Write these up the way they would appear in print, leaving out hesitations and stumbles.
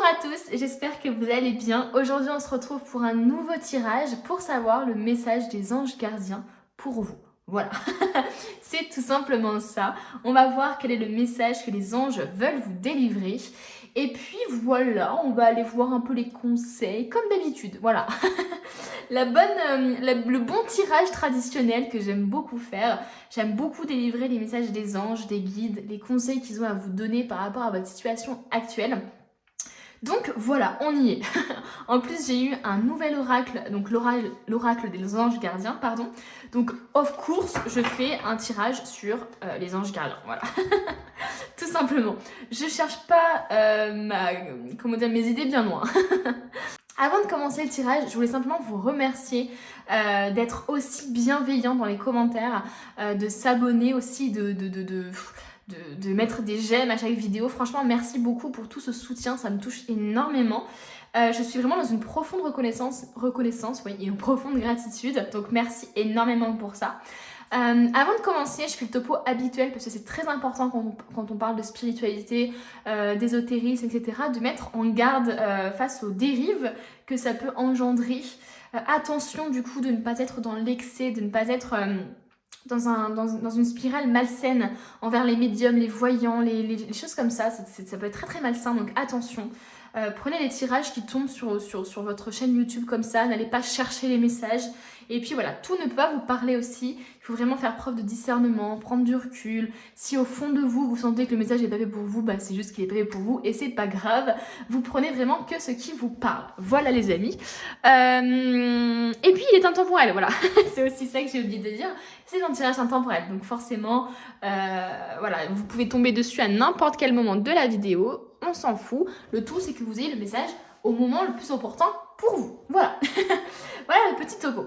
à tous, j'espère que vous allez bien. Aujourd'hui on se retrouve pour un nouveau tirage pour savoir le message des anges gardiens pour vous. Voilà, c'est tout simplement ça. On va voir quel est le message que les anges veulent vous délivrer. Et puis voilà, on va aller voir un peu les conseils, comme d'habitude. Voilà, le bon tirage traditionnel que j'aime beaucoup faire. J'aime beaucoup délivrer les messages des anges, des guides, les conseils qu'ils ont à vous donner par rapport à votre situation actuelle. Donc voilà, on y est. En plus, j'ai eu un nouvel oracle, donc l'oracle des anges gardiens, pardon. Donc, of course, je fais un tirage sur les anges gardiens, voilà. Tout simplement. Je cherche pas mes idées bien loin. Avant de commencer le tirage, je voulais simplement vous remercier d'être aussi bienveillant dans les commentaires, de s'abonner aussi, de mettre des j'aime à chaque vidéo. Franchement, merci beaucoup pour tout ce soutien, ça me touche énormément. Je suis vraiment dans une profonde reconnaissance, oui, et une profonde gratitude. Donc merci énormément pour ça. Avant de commencer, je fais le topo habituel parce que c'est très important quand on parle de spiritualité, d'ésotérisme, etc. de mettre en garde face aux dérives que ça peut engendrer. Attention du coup de ne pas être dans l'excès, de ne pas être dans une spirale malsaine envers les médiums, les voyants, les choses comme ça. Ça peut être très très malsain, donc attention. Prenez les tirages qui tombent sur votre chaîne YouTube comme ça, n'allez pas chercher les messages. Et puis voilà, tout ne peut pas vous parler aussi. Il faut vraiment faire preuve de discernement, prendre du recul. Si au fond de vous, vous sentez que le message n'est pas fait pour vous, bah c'est juste qu'il est pas fait pour vous et c'est pas grave. Vous prenez vraiment que ce qui vous parle. Voilà les amis. Et puis il est intemporel, voilà. C'est aussi ça que j'ai oublié de dire. C'est un tirage intemporel. Donc forcément, voilà, vous pouvez tomber dessus à n'importe quel moment de la vidéo. On s'en fout. Le tout, c'est que vous ayez le message au moment le plus opportun pour vous. Voilà. Voilà le petit topo.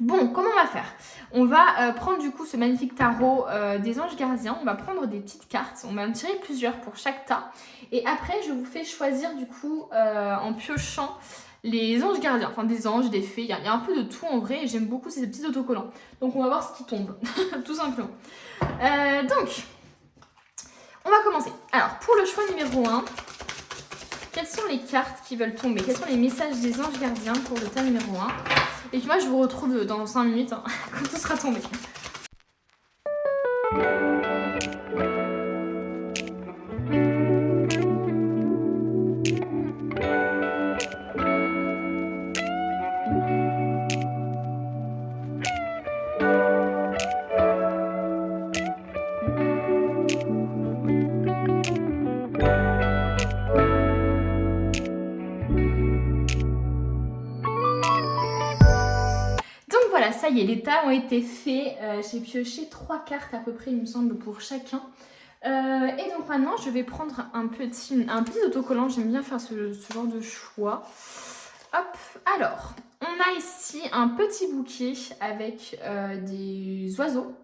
Bon, comment on va faire? On va prendre du coup ce magnifique tarot des anges gardiens. On va prendre des petites cartes. On va en tirer plusieurs pour chaque tas. Et après, je vous fais choisir du coup en piochant les anges gardiens. Enfin, des anges, des fées. Il y a un peu de tout en vrai. Et j'aime beaucoup ces petits autocollants. Donc, on va voir ce qui tombe. Tout simplement. Donc, on va commencer. Alors, pour le choix numéro 1, quelles sont les cartes qui veulent tomber? Quels sont les messages des anges gardiens pour le tas numéro 1? Et puis moi, je vous retrouve dans 5 minutes, hein, quand tout sera tombé. Voilà, ça y est, les tas ont été faits. J'ai pioché 3 cartes à peu près, il me semble, pour chacun. Et donc maintenant, je vais prendre un petit autocollant. J'aime bien faire ce genre de choix. Hop, alors, on a ici un petit bouquet avec des oiseaux.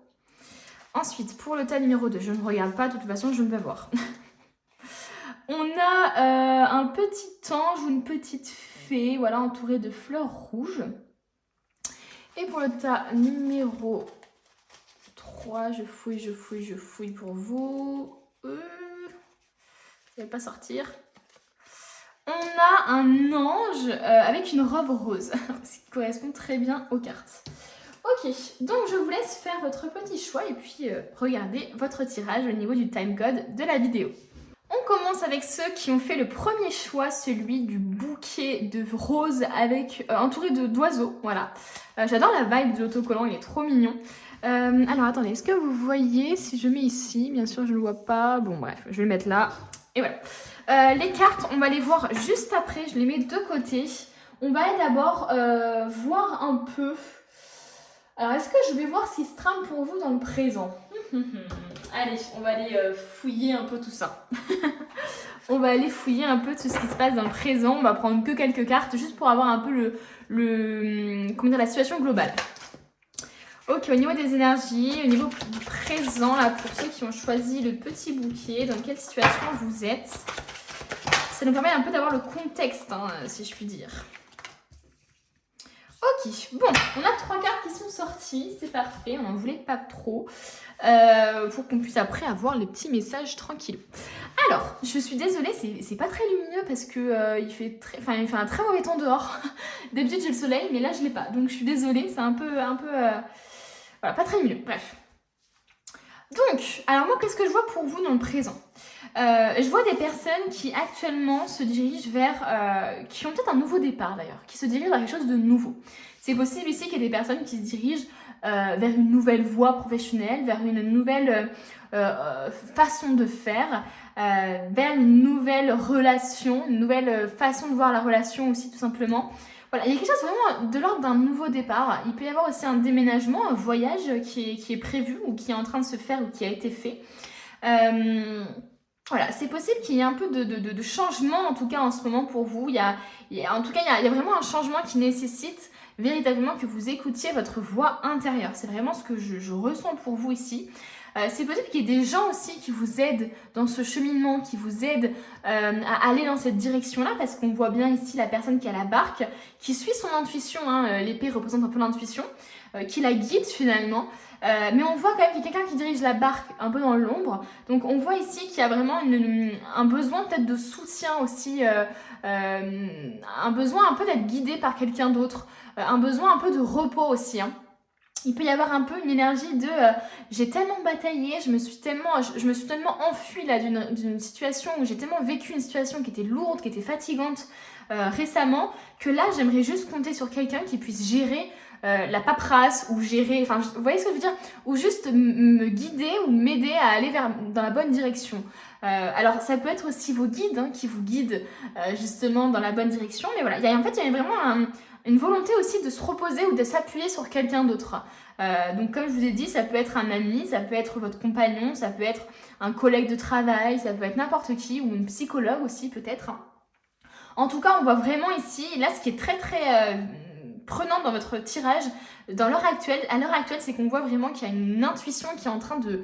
Ensuite, pour le tas numéro 2, je ne regarde pas, de toute façon, je ne vais voir. On a un petit ange ou une petite fée, voilà, entourée de fleurs rouges. Et pour le tas numéro 3, je fouille pour vous. Ça ne va pas sortir. On a un ange avec une robe rose, ce qui correspond très bien aux cartes. Ok, donc je vous laisse faire votre petit choix et puis regardez votre tirage au niveau du timecode de la vidéo. On commence avec ceux qui ont fait le premier choix, celui du bouquet de roses avec entouré d'oiseaux. Voilà. J'adore la vibe de l'autocollant, il est trop mignon. Alors attendez, est-ce que vous voyez si je mets ici? Bien sûr, je ne le vois pas. Bon bref, je vais le mettre là. Et voilà. Les cartes, on va les voir juste après. Je les mets de côté. On va d'abord voir un peu. Alors, est-ce que je vais voir ce qui se trame pour vous dans le présent? Allez, on va aller fouiller un peu tout ça. On va aller fouiller un peu tout ce qui se passe dans le présent. On va prendre que quelques cartes juste pour avoir un peu la situation globale. Ok, au niveau des énergies, au niveau du présent, là, pour ceux qui ont choisi le petit bouquet, dans quelle situation vous êtes? Ça nous permet un peu d'avoir le contexte, hein, si je puis dire. Ok, bon, on a 3 cartes qui sont sorties, c'est parfait, on n'en voulait pas trop, pour qu'on puisse après avoir les petits messages tranquilles. Alors, je suis désolée, c'est pas très lumineux parce que il fait un très mauvais temps dehors. D'habitude j'ai le soleil, mais là je l'ai pas. Donc je suis désolée, c'est un peu voilà, pas très lumineux. Bref. Donc, alors moi, qu'est-ce que je vois pour vous dans le présent? Je vois des personnes qui actuellement se dirigent vers, qui ont peut-être un nouveau départ d'ailleurs, qui se dirigent vers quelque chose de nouveau. C'est possible ici qu'il y ait des personnes qui se dirigent vers une nouvelle voie professionnelle, vers une nouvelle façon de faire, vers une nouvelle relation, une nouvelle façon de voir la relation aussi tout simplement. Voilà, il y a quelque chose vraiment de l'ordre d'un nouveau départ. Il peut y avoir aussi un déménagement, un voyage qui est prévu ou qui est en train de se faire ou qui a été fait. Voilà, c'est possible qu'il y ait un peu de changement en tout cas en ce moment pour vous. Il y a vraiment un changement qui nécessite véritablement que vous écoutiez votre voix intérieure. C'est vraiment ce que je ressens pour vous ici. C'est possible qu'il y ait des gens aussi qui vous aident dans ce cheminement, qui vous aident à aller dans cette direction-là, parce qu'on voit bien ici la personne qui a la barque, qui suit son intuition, hein, l'épée représente un peu l'intuition, qui la guide finalement. Mais on voit quand même qu'il y a quelqu'un qui dirige la barque un peu dans l'ombre. Donc on voit ici qu'il y a vraiment un besoin peut-être de soutien aussi, un besoin un peu d'être guidé par quelqu'un d'autre, un besoin un peu de repos aussi, hein. Il peut y avoir un peu une énergie de j'ai tellement bataillé, je me suis tellement enfuie là d'une situation où j'ai tellement vécu une situation qui était lourde, qui était fatigante récemment, que là j'aimerais juste compter sur quelqu'un qui puisse gérer la paperasse ou gérer, enfin vous voyez ce que je veux dire, ou juste me guider ou m'aider à aller dans la bonne direction. Alors ça peut être aussi vos guides hein, qui vous guident justement dans la bonne direction, mais voilà, il y a vraiment une volonté aussi de se reposer ou de s'appuyer sur quelqu'un d'autre. Donc comme je vous ai dit, ça peut être un ami, ça peut être votre compagnon, ça peut être un collègue de travail, ça peut être n'importe qui, ou une psychologue aussi peut-être. En tout cas, on voit vraiment ici, là ce qui est très prenant dans votre tirage, à l'heure actuelle, c'est qu'on voit vraiment qu'il y a une intuition qui est en train de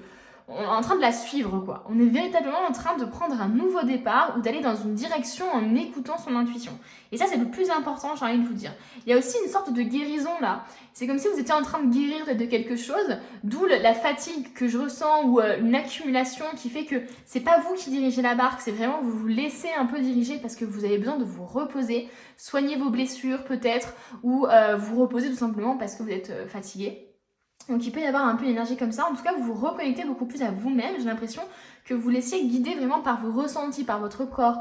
la suivre, quoi. On est véritablement en train de prendre un nouveau départ ou d'aller dans une direction en écoutant son intuition. Et ça, c'est le plus important, j'ai envie de vous dire. Il y a aussi une sorte de guérison là. C'est comme si vous étiez en train de guérir de quelque chose, d'où la fatigue que je ressens ou une accumulation qui fait que c'est pas vous qui dirigez la barque, c'est vraiment vous laissez un peu diriger parce que vous avez besoin de vous reposer, soigner vos blessures peut-être, ou vous reposer tout simplement parce que vous êtes fatigué. Donc il peut y avoir un peu d'énergie comme ça. En tout cas, vous vous reconnectez beaucoup plus à vous-même. J'ai l'impression que vous laissiez guider vraiment par vos ressentis, par votre corps.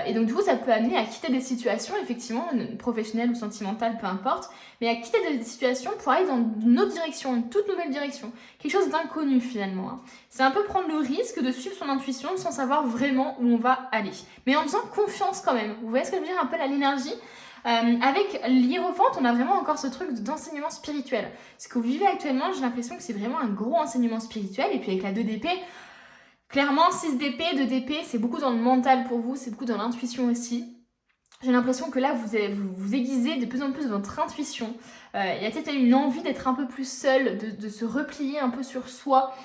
Et donc du coup, ça peut amener à quitter des situations, effectivement, professionnelles ou sentimentales, peu importe, mais à quitter des situations pour aller dans une autre direction, une toute nouvelle direction. Quelque chose d'inconnu finalement, hein. C'est un peu prendre le risque de suivre son intuition sans savoir vraiment où on va aller. Mais en faisant confiance quand même. Vous voyez ce que je veux dire, un peu l'énergie. Avec l'hiérophante, on a vraiment encore ce truc d'enseignement spirituel. Ce que vous vivez actuellement, j'ai l'impression que c'est vraiment un gros enseignement spirituel. Et puis avec la 2 d'épée, clairement 6 d'épée, 2 d'épée, c'est beaucoup dans le mental pour vous, c'est beaucoup dans l'intuition aussi. J'ai l'impression que là, vous aiguisez de plus en plus votre intuition. Il y a peut-être une envie d'être un peu plus seul, de se replier un peu sur soi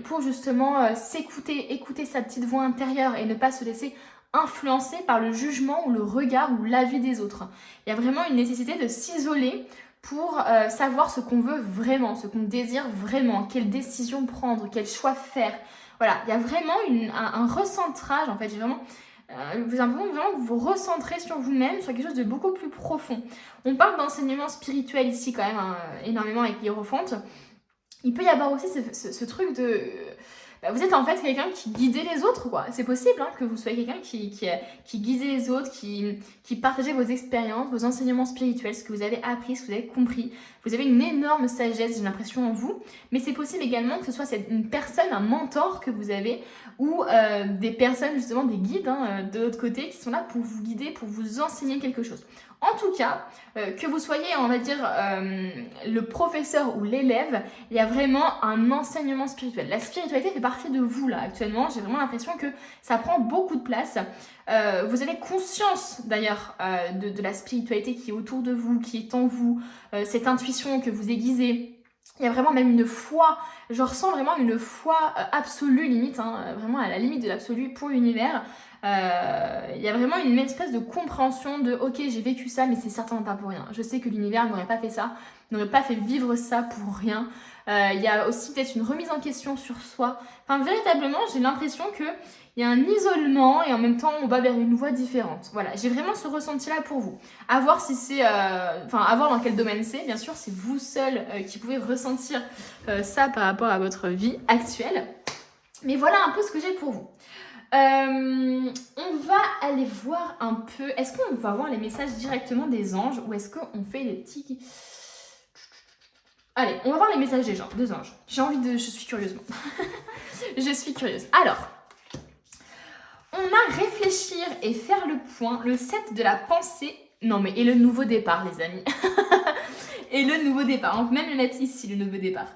pour justement s'écouter, écouter sa petite voix intérieure et ne pas se laisser influencé par le jugement ou le regard ou l'avis des autres. Il y a vraiment une nécessité de s'isoler pour savoir ce qu'on veut vraiment, ce qu'on désire vraiment, quelle décision prendre, quel choix faire. Voilà, il y a vraiment un recentrage, en fait, j'ai vraiment... vous avez vraiment vous recentrer sur vous-même, sur quelque chose de beaucoup plus profond. On parle d'enseignement spirituel ici quand même, hein, énormément avec l'hiérophante. Il peut y avoir aussi ce truc de... vous êtes en fait quelqu'un qui guidait les autres, quoi. C'est possible hein, que vous soyez quelqu'un qui guidait les autres, qui partageait vos expériences, vos enseignements spirituels, ce que vous avez appris, ce que vous avez compris. Vous avez une énorme sagesse, j'ai l'impression, en vous. Mais c'est possible également que ce soit une personne, un mentor que vous avez, ou des personnes, justement, des guides hein, de l'autre côté, qui sont là pour vous guider, pour vous enseigner quelque chose. En tout cas, que vous soyez, on va dire, le professeur ou l'élève, il y a vraiment un enseignement spirituel. La spiritualité fait partie de vous, là, actuellement. J'ai vraiment l'impression que ça prend beaucoup de place. Vous avez conscience, d'ailleurs, de la spiritualité qui est autour de vous, qui est en vous, cette intuition que vous aiguisez. Il y a vraiment même une foi, je ressens vraiment une foi absolue limite, hein, vraiment à la limite de l'absolu pour l'univers. Il y a vraiment une espèce de compréhension de ok, j'ai vécu ça, mais c'est certainement pas pour rien. Je sais que l'univers n'aurait pas fait ça, n'aurait pas fait vivre ça pour rien. Il y a aussi peut-être une remise en question sur soi. Enfin, véritablement, j'ai l'impression qu'il y a un isolement et en même temps, on va vers une voie différente. Voilà, j'ai vraiment ce ressenti-là pour vous. À voir si c'est... Enfin, à voir dans quel domaine c'est. Bien sûr, c'est vous seul qui pouvez ressentir ça par rapport à votre vie actuelle. Mais voilà un peu ce que j'ai pour vous. On va aller voir un peu... Est-ce qu'on va voir les messages directement des anges ou est-ce qu'on fait des petits... Allez, on va voir les messages des anges. J'ai envie de... Je suis curieuse. Je suis curieuse. Alors, on a réfléchir et faire le point, le 7 de la pensée. Non mais, et le nouveau départ, les amis. Et le nouveau départ. On peut même le mettre ici, le nouveau départ.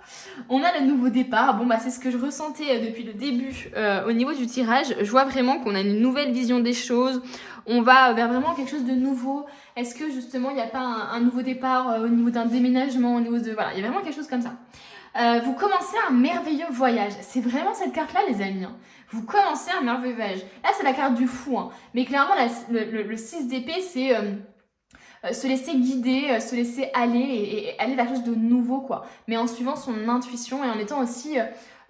On a le nouveau départ. Bon, bah c'est ce que je ressentais depuis le début au niveau du tirage. Je vois vraiment qu'on a une nouvelle vision des choses. On va vers vraiment quelque chose de nouveau. Est-ce que justement, il n'y a pas un nouveau départ au niveau d'un déménagement, au niveau de... Voilà, il y a vraiment quelque chose comme ça. Vous commencez un merveilleux voyage. C'est vraiment cette carte-là, les amis. Hein. Vous commencez un merveilleux voyage. Là, c'est la carte du fou. Hein. Mais clairement, le 6 d'épée, c'est... se laisser guider, se laisser aller et aller vers quelque chose de nouveau, quoi. Mais en suivant son intuition et en étant aussi,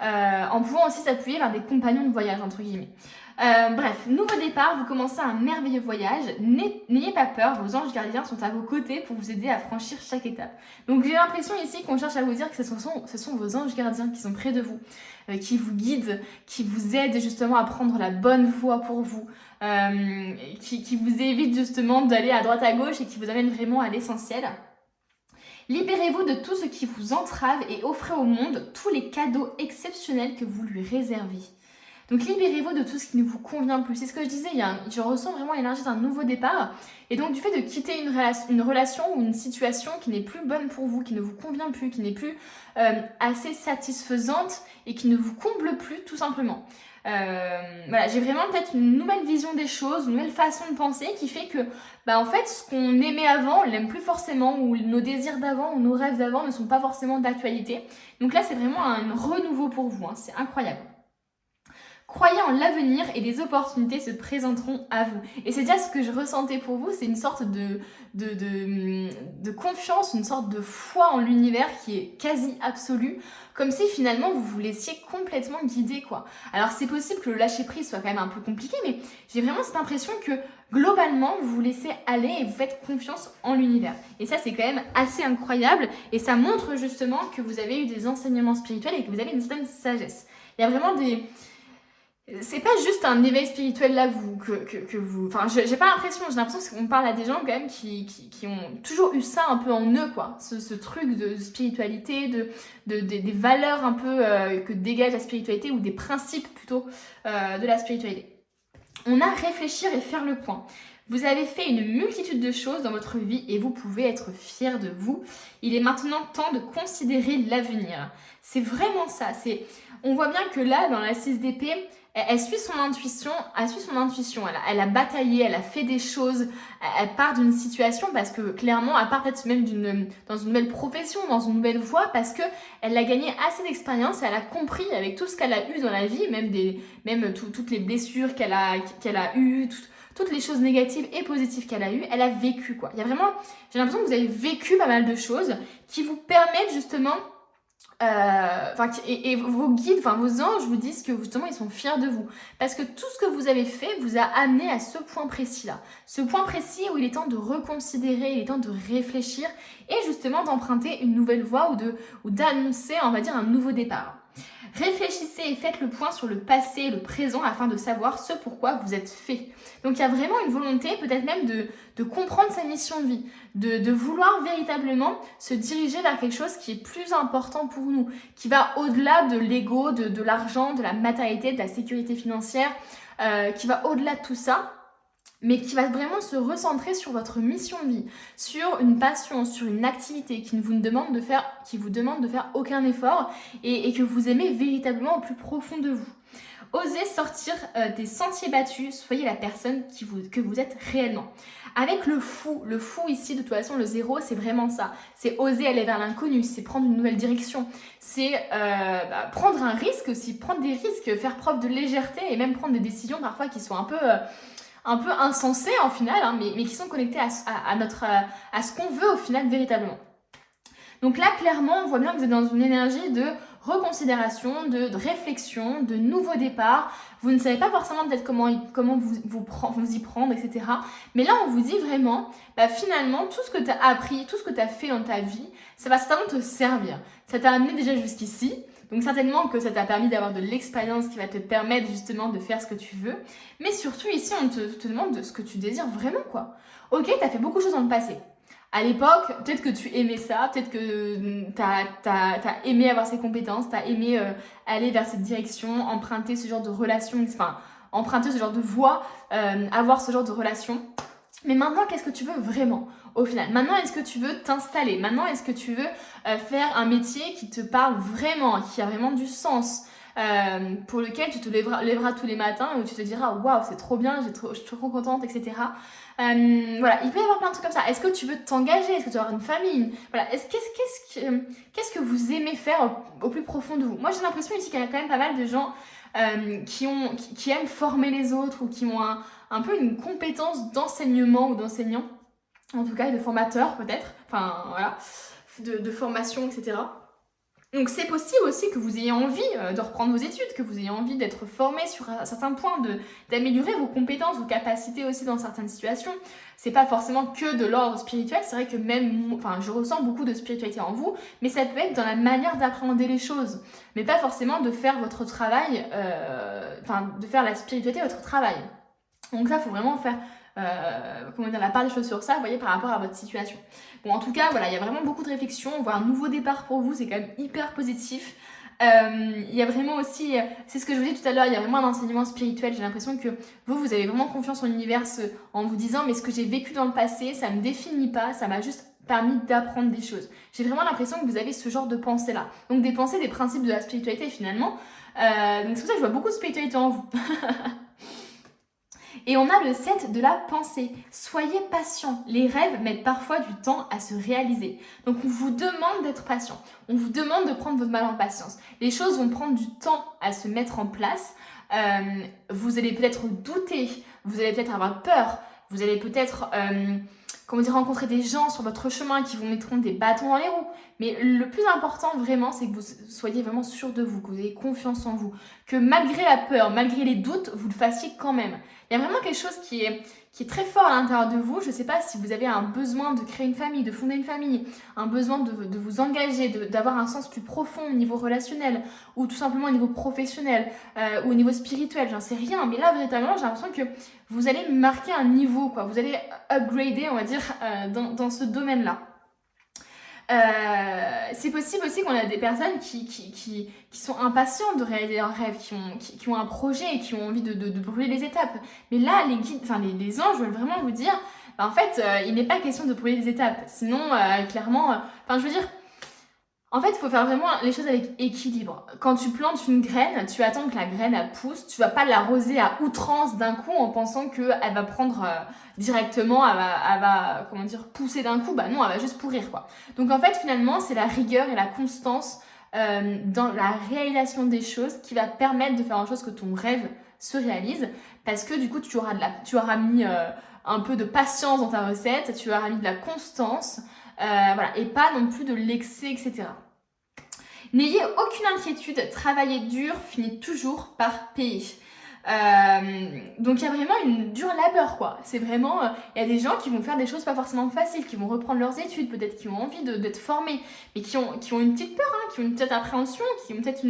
en pouvant aussi s'appuyer vers des compagnons de voyage, entre guillemets. Bref, nouveau départ, vous commencez un merveilleux voyage. N'ayez pas peur, vos anges gardiens sont à vos côtés pour vous aider à franchir chaque étape. Donc j'ai l'impression ici qu'on cherche à vous dire que ce sont vos anges gardiens qui sont près de vous, qui vous guident, qui vous aident justement à prendre la bonne voie pour vous. Qui vous évite justement d'aller à droite à gauche et qui vous amène vraiment à l'essentiel. Libérez-vous de tout ce qui vous entrave et offrez au monde tous les cadeaux exceptionnels que vous lui réservez. Donc libérez-vous de tout ce qui ne vous convient plus. C'est ce que je disais, je ressens vraiment l'énergie d'un nouveau départ. Et donc du fait de quitter une relation ou une situation qui n'est plus bonne pour vous, qui ne vous convient plus, qui n'est plus assez satisfaisante et qui ne vous comble plus tout simplement. Voilà, j'ai vraiment peut-être une nouvelle vision des choses, une nouvelle façon de penser qui fait que en fait ce qu'on aimait avant, on l'aime plus forcément, ou nos désirs d'avant ou nos rêves d'avant ne sont pas forcément d'actualité. Donc là c'est vraiment un renouveau pour vous, hein, c'est incroyable. Croyez en l'avenir et des opportunités se présenteront à vous. Et c'est déjà ce que je ressentais pour vous, c'est une sorte de confiance, une sorte de foi en l'univers qui est quasi absolue, comme si finalement vous vous laissiez complètement guider, quoi. Alors c'est possible que le lâcher prise soit quand même un peu compliqué, mais j'ai vraiment cette impression que globalement vous vous laissez aller et vous faites confiance en l'univers. Et ça c'est quand même assez incroyable et ça montre justement que vous avez eu des enseignements spirituels et que vous avez une certaine sagesse. Il y a vraiment des... C'est pas juste un éveil spirituel là que vous... Enfin, j'ai pas l'impression, j'ai l'impression qu'on parle à des gens quand même qui ont toujours eu ça un peu en eux, quoi. Ce truc de spiritualité, des valeurs un peu que dégage la spiritualité ou des principes plutôt de la spiritualité. On a réfléchir et faire le point. Vous avez fait une multitude de choses dans votre vie et vous pouvez être fiers de vous. Il est maintenant temps de considérer l'avenir. C'est vraiment ça. On voit bien que là, dans la 6 d'épée, elle suit son intuition, elle a bataillé, elle a fait des choses, elle part d'une situation parce que clairement, elle part peut-être même dans une nouvelle profession, dans une nouvelle voie parce qu'elle a gagné assez d'expérience, elle a compris avec tout ce qu'elle a eu dans la vie, même toutes les blessures qu'elle a eues, toutes les choses négatives et positives qu'elle a eues, elle a vécu, quoi. Il y a vraiment, j'ai l'impression que vous avez vécu pas mal de choses qui vous permettent justement... et vos guides, vos anges vous disent que justement ils sont fiers de vous parce que tout ce que vous avez fait vous a amené à ce point précis là, ce point précis où il est temps de reconsidérer, il est temps de réfléchir et justement d'emprunter une nouvelle voie ou d'annoncer, on va dire, un nouveau départ. Réfléchissez et faites le point sur le passé et le présent afin de savoir ce pourquoi vous êtes fait. Donc il y a vraiment une volonté peut-être même de comprendre sa mission de vie, de vouloir véritablement se diriger vers quelque chose qui est plus important pour nous, qui va au-delà de l'ego, de l'argent, de la matérialité, de la sécurité financière, qui va au-delà de tout ça, mais qui va vraiment se recentrer sur votre mission de vie, sur une passion, sur une activité qui vous demande de faire aucun effort et que vous aimez véritablement au plus profond de vous. Osez sortir des sentiers battus, soyez la personne que vous êtes réellement. Avec le fou ici, de toute façon, le 0, c'est vraiment ça. C'est oser aller vers l'inconnu, c'est prendre une nouvelle direction, c'est prendre un risque aussi, prendre des risques, faire preuve de légèreté et même prendre des décisions parfois qui sont un peu insensées en final, hein, mais qui sont connectées à ce qu'on veut au final véritablement. Donc là, clairement, on voit bien que vous êtes dans une énergie de reconsidération, de réflexion, de nouveau départ. Vous ne savez pas forcément peut-être comment vous y prendre, etc. Mais là, on vous dit vraiment, finalement, tout ce que tu as appris, tout ce que tu as fait dans ta vie, ça va certainement te servir. Ça t'a amené déjà jusqu'ici. Donc certainement que ça t'a permis d'avoir de l'expérience qui va te permettre justement de faire ce que tu veux. Mais surtout ici, on te demande de ce que tu désires vraiment, quoi. Ok, tu as fait beaucoup de choses dans le passé. À l'époque, peut-être que tu aimais ça, peut-être que t'as aimé avoir ces compétences, t'as aimé aller vers cette direction, emprunter ce genre de relation, emprunter ce genre de voie, avoir ce genre de relation. Mais maintenant, qu'est-ce que tu veux vraiment au final? Maintenant, est-ce que tu veux t'installer? Maintenant, est-ce que tu veux faire un métier qui te parle vraiment, qui a vraiment du sens? Pour lequel tu te lèveras tous les matins où tu te diras waouh, c'est trop bien, je suis trop contente, etc. Voilà, il peut y avoir plein de trucs comme ça. Est-ce que tu veux t'engager? Est-ce que tu veux avoir une famille? Voilà, qu'est-ce que vous aimez faire au plus profond de vous? Moi, j'ai l'impression ici qu'il y a quand même pas mal de gens qui aiment former les autres ou qui ont un peu une compétence d'enseignement ou d'enseignant, en tout cas, et de formateur peut-être, enfin voilà, de formation, etc. Donc c'est possible aussi que vous ayez envie de reprendre vos études, que vous ayez envie d'être formé sur un certain point, d'améliorer vos compétences, vos capacités aussi dans certaines situations. C'est pas forcément que de l'ordre spirituel, c'est vrai que même, je ressens beaucoup de spiritualité en vous, mais ça peut être dans la manière d'appréhender les choses, mais pas forcément de faire votre travail, de faire la spiritualité votre travail. Donc ça, il faut vraiment faire la part des choses sur ça, vous voyez, par rapport à votre situation. Bon, en tout cas, voilà, il y a vraiment beaucoup de réflexion. On voit un nouveau départ pour vous, c'est quand même hyper positif. Il y a vraiment aussi, c'est ce que je vous dis tout à l'heure, il y a vraiment un enseignement spirituel. J'ai l'impression que vous avez vraiment confiance en l'univers en vous disant, mais ce que j'ai vécu dans le passé, ça me définit pas, ça m'a juste permis d'apprendre des choses. J'ai vraiment l'impression que vous avez ce genre de pensée-là. Donc des pensées, des principes de la spiritualité finalement. Donc c'est pour ça que je vois beaucoup de spiritualité en vous. Et on a le 7 de la pensée. Soyez patient. Les rêves mettent parfois du temps à se réaliser. Donc on vous demande d'être patient. On vous demande de prendre votre mal en patience. Les choses vont prendre du temps à se mettre en place. Vous allez peut-être douter. Vous allez peut-être avoir peur. Vous allez peut-être rencontrer des gens sur votre chemin qui vous mettront des bâtons dans les roues. Mais le plus important vraiment, c'est que vous soyez vraiment sûr de vous, que vous ayez confiance en vous, que malgré la peur, malgré les doutes, vous le fassiez quand même. Il y a vraiment quelque chose qui est très fort à l'intérieur de vous. Je ne sais pas si vous avez un besoin de créer une famille, de fonder une famille, un besoin de vous engager, d'avoir un sens plus profond au niveau relationnel ou tout simplement au niveau professionnel ou au niveau spirituel, j'en sais rien. Mais là, véritablement, j'ai l'impression que vous allez marquer un niveau, quoi. Vous allez upgrader, on va dire, dans ce domaine-là. C'est possible aussi qu'on a des personnes qui sont impatientes de réaliser leurs rêves, qui ont un projet et qui ont envie de brûler les étapes. Mais là, les guides, les anges veulent vraiment vous dire, en fait, il n'est pas question de brûler les étapes. Sinon, clairement, en fait, il faut faire vraiment les choses avec équilibre. Quand tu plantes une graine, tu attends que la graine elle pousse. Tu vas pas l'arroser à outrance d'un coup en pensant qu'elle va prendre directement, elle va pousser d'un coup. Bah non, elle va juste pourrir, quoi. Donc en fait, finalement, c'est la rigueur et la constance dans la réalisation des choses qui va permettre de faire en sorte que ton rêve se réalise. Parce que du coup, tu auras mis un peu de patience dans ta recette, tu auras mis de la constance. Voilà, et pas non plus de l'excès, etc. N'ayez aucune inquiétude, travailler dur finit toujours par payer. Donc il y a vraiment une dure labeur, quoi. C'est vraiment, il y a des gens qui vont faire des choses pas forcément faciles, qui vont reprendre leurs études, peut-être qui ont envie d'être formés, mais qui ont une petite peur, hein, qui ont une petite appréhension, qui ont peut-être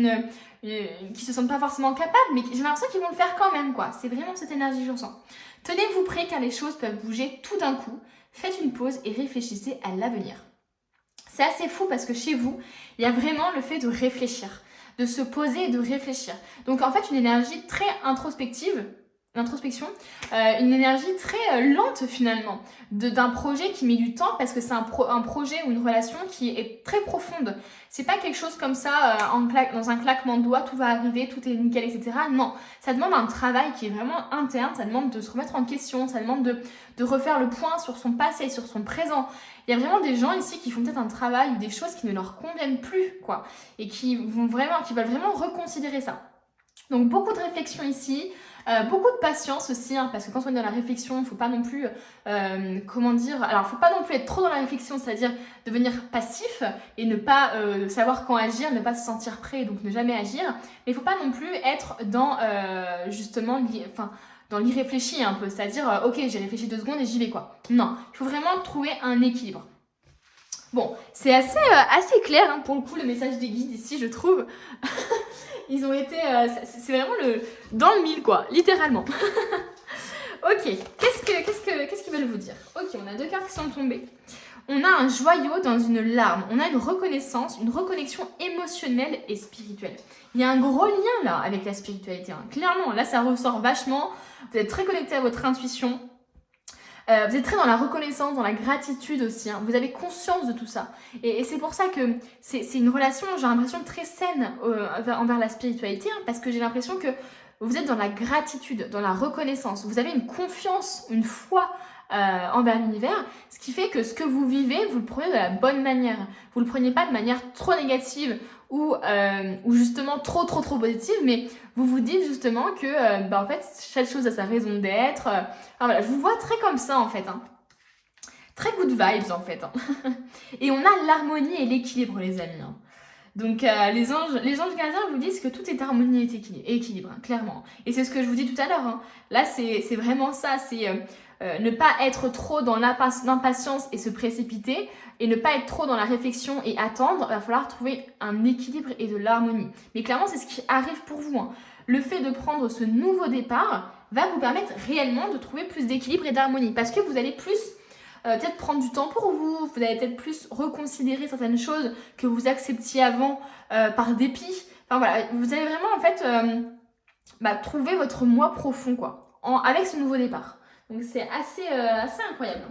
qui se sentent pas forcément capables, mais j'ai l'impression qu'ils vont le faire quand même, quoi. C'est vraiment cette énergie que je ressens. Tenez-vous prêts car les choses peuvent bouger tout d'un coup. Faites une pause et réfléchissez à l'avenir. C'est assez fou parce que chez vous, il y a vraiment le fait de réfléchir, de se poser et de réfléchir. Donc en fait, une énergie très introspective, l'introspection, une énergie très lente finalement, d'un projet qui met du temps parce que c'est un projet ou une relation qui est très profonde. C'est pas quelque chose comme ça, dans un claquement de doigts, tout va arriver, tout est nickel, etc. Non, ça demande un travail qui est vraiment interne, ça demande de se remettre en question, ça demande de refaire le point sur son passé, sur son présent. Il y a vraiment des gens ici qui font peut-être un travail ou des choses qui ne leur conviennent plus, quoi, et qui veulent vraiment reconsidérer ça. Donc beaucoup de réflexion ici, beaucoup de patience aussi, hein, parce que quand on est dans la réflexion, il ne faut pas non plus, faut pas non plus être trop dans la réflexion, c'est-à-dire devenir passif et ne pas savoir quand agir, ne pas se sentir prêt et donc ne jamais agir. Mais il ne faut pas non plus être dans, dans l'irréfléchi un peu, c'est-à-dire, ok, j'ai réfléchi 2 secondes et j'y vais, quoi. Non, il faut vraiment trouver un équilibre. Bon, c'est assez clair, hein, pour le coup, le message des guides ici, je trouve. Ils ont été... c'est vraiment dans le mille, quoi, littéralement. Ok, qu'est-ce qu'ils veulent vous dire? Ok, on a 2 cartes qui sont tombées. On a un joyau dans une larme. On a une reconnaissance, une reconnexion émotionnelle et spirituelle. Il y a un gros lien, là, avec la spiritualité. Hein. Clairement, là, ça ressort vachement. Vous êtes très connecté à votre intuition. Vous êtes très dans la reconnaissance, dans la gratitude aussi. Hein. Vous avez conscience de tout ça. Et c'est pour ça que c'est une relation, j'ai l'impression, très saine envers la spiritualité. Hein, parce que j'ai l'impression que vous êtes dans la gratitude, dans la reconnaissance. Vous avez une confiance, une foi envers l'univers. Ce qui fait que ce que vous vivez, vous le prenez de la bonne manière. Vous ne le prenez pas de manière trop négative ou justement trop positive. Mais vous vous dites justement que en fait, chaque chose a sa raison d'être. Voilà, je vous vois très comme ça en fait. Hein. Très good vibes en fait. Hein. Et on a l'harmonie et l'équilibre les amis. Hein. Donc les anges gardiens vous disent que tout est harmonie et équilibre, hein, clairement. Et c'est ce que je vous dis tout à l'heure. Hein. Là c'est vraiment ça, c'est ne pas être trop dans l'impatience et se précipiter, et ne pas être trop dans la réflexion et attendre. Il va falloir trouver un équilibre et de l'harmonie. Mais clairement c'est ce qui arrive pour vous. Hein. Le fait de prendre ce nouveau départ va vous permettre réellement de trouver plus d'équilibre et d'harmonie. Parce que vous allez plus peut-être prendre du temps pour vous, vous allez peut-être plus reconsidérer certaines choses que vous acceptiez avant par dépit. Enfin voilà, vous allez vraiment en fait trouver votre moi profond quoi, avec ce nouveau départ. Donc c'est assez incroyable.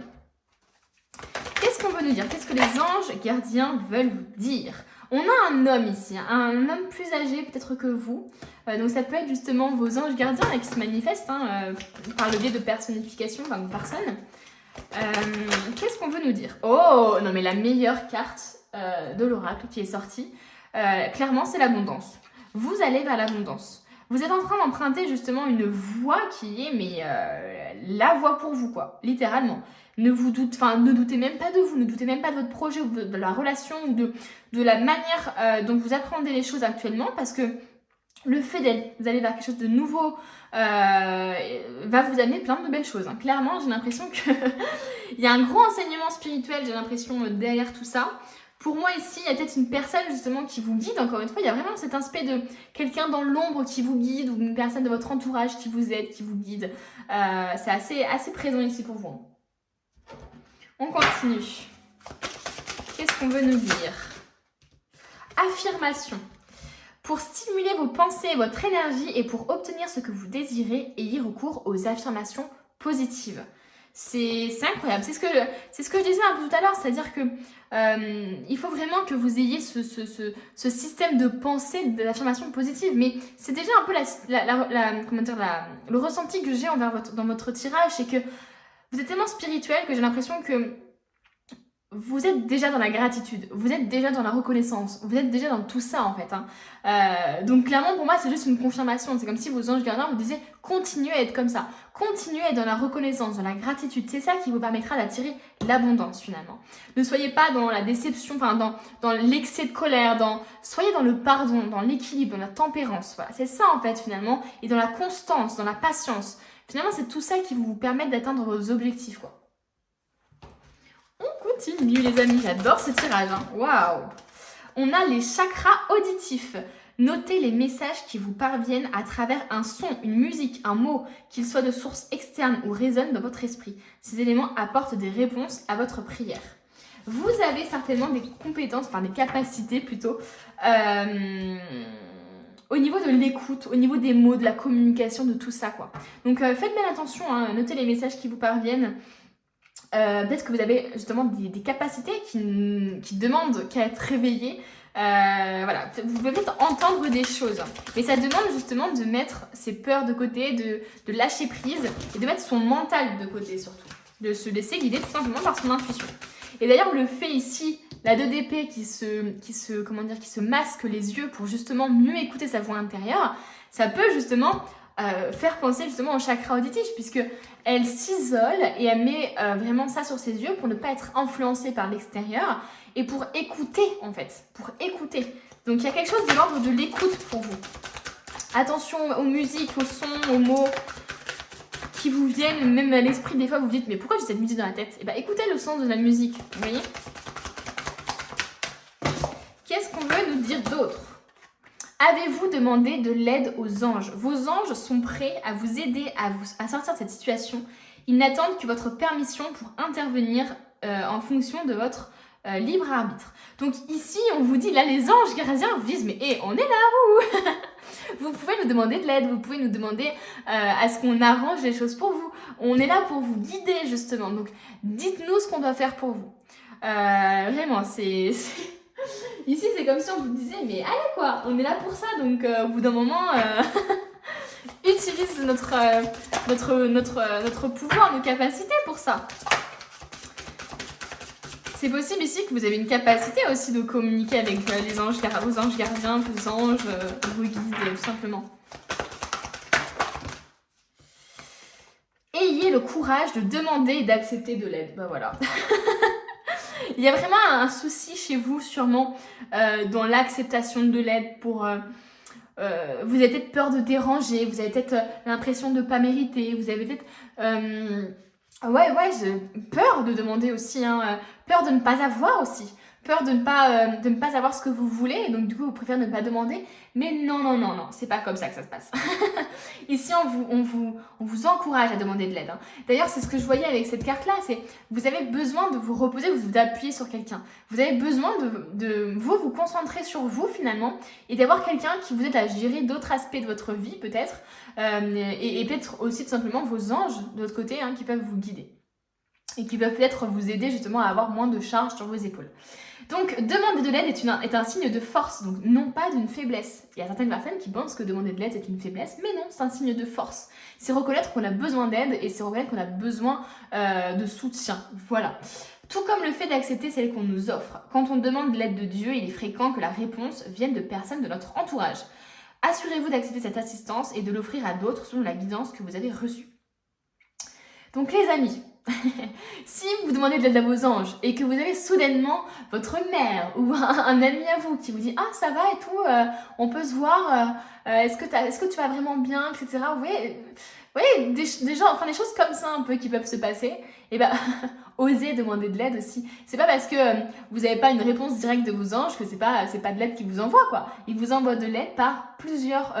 Qu'est-ce qu'on veut nous dire? Qu'est-ce que les anges gardiens veulent vous dire? On a un homme ici, un homme plus âgé peut-être que vous. Donc ça peut être justement vos anges gardiens qui se manifestent par le biais de personnification, enfin de personnes. Qu'est-ce qu'on veut nous dire? Oh, non mais la meilleure carte de l'oracle qui est sortie, clairement c'est l'abondance. Vous allez vers l'abondance. Vous êtes en train d'emprunter justement une voie qui est la voie pour vous quoi, littéralement. Ne doutez même pas de vous, ne doutez même pas de votre projet ou de la relation ou de la manière dont vous apprenez les choses actuellement parce que le fait d'aller vers quelque chose de nouveau va vous amener plein de belles choses. Hein. Clairement, j'ai l'impression qu'il y a un gros enseignement spirituel, j'ai l'impression, derrière tout ça. Pour moi, ici, il y a peut-être une personne justement qui vous guide. Encore une fois, il y a vraiment cet aspect de quelqu'un dans l'ombre qui vous guide ou une personne de votre entourage qui vous aide, qui vous guide. C'est assez présent ici pour vous. On continue. Qu'est-ce qu'on veut nous dire? Affirmation. Pour stimuler vos pensées et votre énergie et pour obtenir ce que vous désirez, ayez recours aux affirmations positives. C'est incroyable. C'est ce que je disais un peu tout à l'heure, c'est-à-dire que il faut vraiment que vous ayez ce système de pensée, d'affirmation positive. Mais c'est déjà un peu le ressenti que j'ai dans votre tirage, c'est que vous êtes tellement spirituel que j'ai l'impression que vous êtes déjà dans la gratitude, vous êtes déjà dans la reconnaissance, vous êtes déjà dans tout ça en fait. Hein. Donc clairement pour moi c'est juste une confirmation, c'est comme si vos anges gardiens vous disaient continuez à être comme ça, continuez à être dans la reconnaissance, dans la gratitude, c'est ça qui vous permettra d'attirer l'abondance finalement. Ne soyez pas dans la déception, dans l'excès de colère, soyez dans le pardon, dans l'équilibre, dans la tempérance, voilà, c'est ça en fait finalement, et dans la constance, dans la patience. Finalement c'est tout ça qui vous permet d'atteindre vos objectifs quoi. On continue les amis, j'adore ce tirage. Hein. Waouh! On a les chakras auditifs. Notez les messages qui vous parviennent à travers un son, une musique, un mot, qu'ils soient de source externe ou résonnent dans votre esprit. Ces éléments apportent des réponses à votre prière. Vous avez certainement des compétences, des capacités plutôt, au niveau de l'écoute, au niveau des mots, de la communication, de tout ça, quoi. Donc faites bien attention, hein, notez les messages qui vous parviennent. Peut-être que vous avez justement des capacités qui demandent qu'à être réveillées. Voilà, vous pouvez peut-être entendre des choses, mais ça demande justement de mettre ses peurs de côté, de lâcher prise et de mettre son mental de côté surtout, de se laisser guider tout simplement par son intuition. Et d'ailleurs le fait ici, la 2 d'épée qui se masque les yeux pour justement mieux écouter sa voix intérieure, ça peut justement faire penser justement au chakra auditif, puisque elle s'isole et elle met vraiment ça sur ses yeux pour ne pas être influencée par l'extérieur et pour écouter en fait, pour écouter. Donc il y a quelque chose de l'ordre de l'écoute pour vous. Attention aux musiques, aux sons, aux mots qui vous viennent, même à l'esprit des fois vous vous dites mais pourquoi j'ai cette musique dans la tête? Et bien écoutez le sens de la musique, vous voyez? Qu'est-ce qu'on veut nous dire d'autre? Avez-vous demandé de l'aide aux anges? Vos anges sont prêts à vous aider à sortir de cette situation. Ils n'attendent que votre permission pour intervenir en fonction de votre libre arbitre. Donc ici, on vous dit, là, les anges gardiens vous disent, mais on est là, vous pouvez nous demander de l'aide, vous pouvez nous demander à ce qu'on arrange les choses pour vous. On est là pour vous guider, justement. Donc, dites-nous ce qu'on doit faire pour vous. Vraiment, c'est... Ici, c'est comme si on vous disait, mais allez quoi, on est là pour ça, donc au bout d'un moment, utilise notre pouvoir, nos capacités pour ça. C'est possible ici que vous avez une capacité aussi de communiquer avec les anges, vos anges gardiens, vos anges, vos guides, tout simplement. Ayez le courage de demander et d'accepter de l'aide. Ben voilà. Il y a vraiment un souci chez vous, sûrement, dans l'acceptation de l'aide pour... vous avez peut-être peur de déranger, vous avez peut-être l'impression de ne pas mériter, vous avez peut-être... peur de demander aussi, hein, peur de ne pas avoir aussi. Peur de ne pas avoir ce que vous voulez, et donc du coup vous préférez ne pas demander, mais non, c'est pas comme ça que ça se passe. Ici on vous encourage à demander de l'aide. Hein. D'ailleurs c'est ce que je voyais avec cette carte là, c'est vous avez besoin de vous reposer, vous appuyer sur quelqu'un. Vous avez besoin de vous concentrer sur vous finalement, et d'avoir quelqu'un qui vous aide à gérer d'autres aspects de votre vie peut-être, et peut-être aussi tout simplement vos anges de l'autre côté, hein, qui peuvent vous guider. Et qui peuvent peut-être vous aider justement à avoir moins de charge sur vos épaules. Donc, demander de l'aide est un signe de force, donc non pas d'une faiblesse. Il y a certaines personnes qui pensent que demander de l'aide c'est une faiblesse, mais non, c'est un signe de force. C'est reconnaître qu'on a besoin d'aide et c'est reconnaître qu'on a besoin de soutien. Voilà. Tout comme le fait d'accepter celle qu'on nous offre. Quand on demande de l'aide de Dieu, il est fréquent que la réponse vienne de personnes de notre entourage. Assurez-vous d'accepter cette assistance et de l'offrir à d'autres selon la guidance que vous avez reçue. Donc les amis, si vous demandez de l'aide à vos anges et que vous avez soudainement votre mère ou un ami à vous qui vous dit « Ah, ça va et tout, on peut se voir, est-ce que tu vas vraiment bien, etc. » Vous voyez des choses comme ça un peu qui peuvent se passer. Et ben, osez demander de l'aide aussi. C'est pas parce que vous n'avez pas une réponse directe de vos anges que c'est pas de l'aide qu'ils vous envoient, quoi. Ils vous envoient de l'aide par plusieurs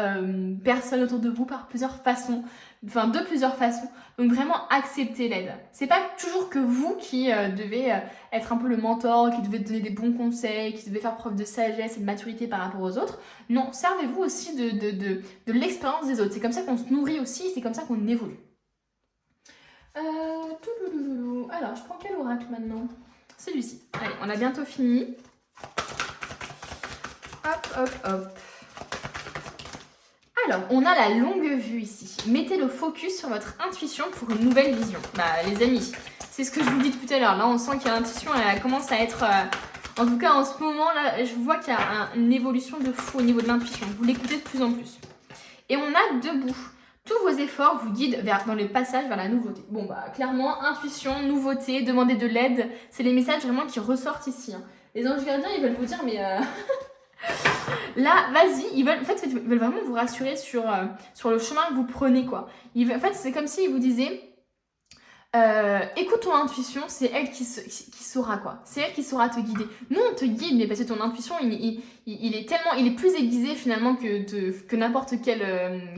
personnes autour de vous, par plusieurs façons. Enfin, de plusieurs façons. Donc vraiment, acceptez l'aide. C'est pas toujours que vous qui devez être un peu le mentor, qui devez donner des bons conseils, qui devez faire preuve de sagesse et de maturité par rapport aux autres. Non, servez-vous aussi de l'expérience des autres. C'est comme ça qu'on se nourrit aussi, c'est comme ça qu'on évolue. Alors, je prends quel oracle maintenant? Celui-ci. Allez, on a bientôt fini. Hop. Alors, on a la longue vue ici. Mettez le focus sur votre intuition pour une nouvelle vision. Bah, les amis, c'est ce que je vous dis tout à l'heure. Là, on sent que l'intuition, elle commence à être... en tout cas, en ce moment, là, je vois qu'il y a une évolution de fou au niveau de l'intuition. Vous l'écoutez de plus en plus. Et on a debout. Tous vos efforts vous guident dans le passage vers la nouveauté. Bon, bah, clairement, intuition, nouveauté, demander de l'aide, c'est les messages vraiment qui ressortent ici. Hein. Les anges gardiens, ils veulent vous dire, mais... Là, vas-y, ils veulent vraiment vous rassurer sur le chemin que vous prenez, quoi. En fait, c'est comme s'ils vous disaient, écoute ton intuition, c'est elle qui saura, quoi. C'est elle qui saura te guider. Nous, on te guide, mais parce que ton intuition, il est plus aiguisé finalement que n'importe quel,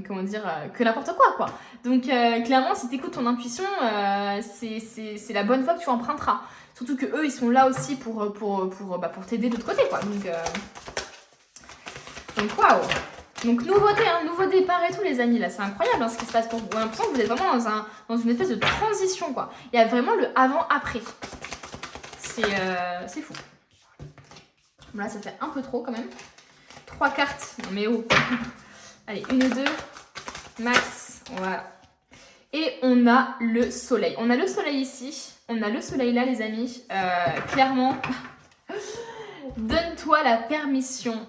que n'importe quoi. Donc, clairement, si tu écoutes ton intuition, c'est la bonne voie que tu emprunteras. Surtout que eux, ils sont là aussi pour t'aider de l'autre côté, quoi. Donc waouh! Donc nouveauté, hein, nouveau départ et tout les amis, là c'est incroyable hein, ce qui se passe pour vous. J'ai l'impression que vous êtes vraiment dans une espèce de transition quoi. Il y a vraiment le avant-après. C'est fou. Bon, là ça fait un peu trop quand même. 3 cartes, non mais oh. Allez, 1 ou 2, max, voilà. Et on a le soleil. On a le soleil ici, on a le soleil là les amis. Clairement... Donne-toi la permission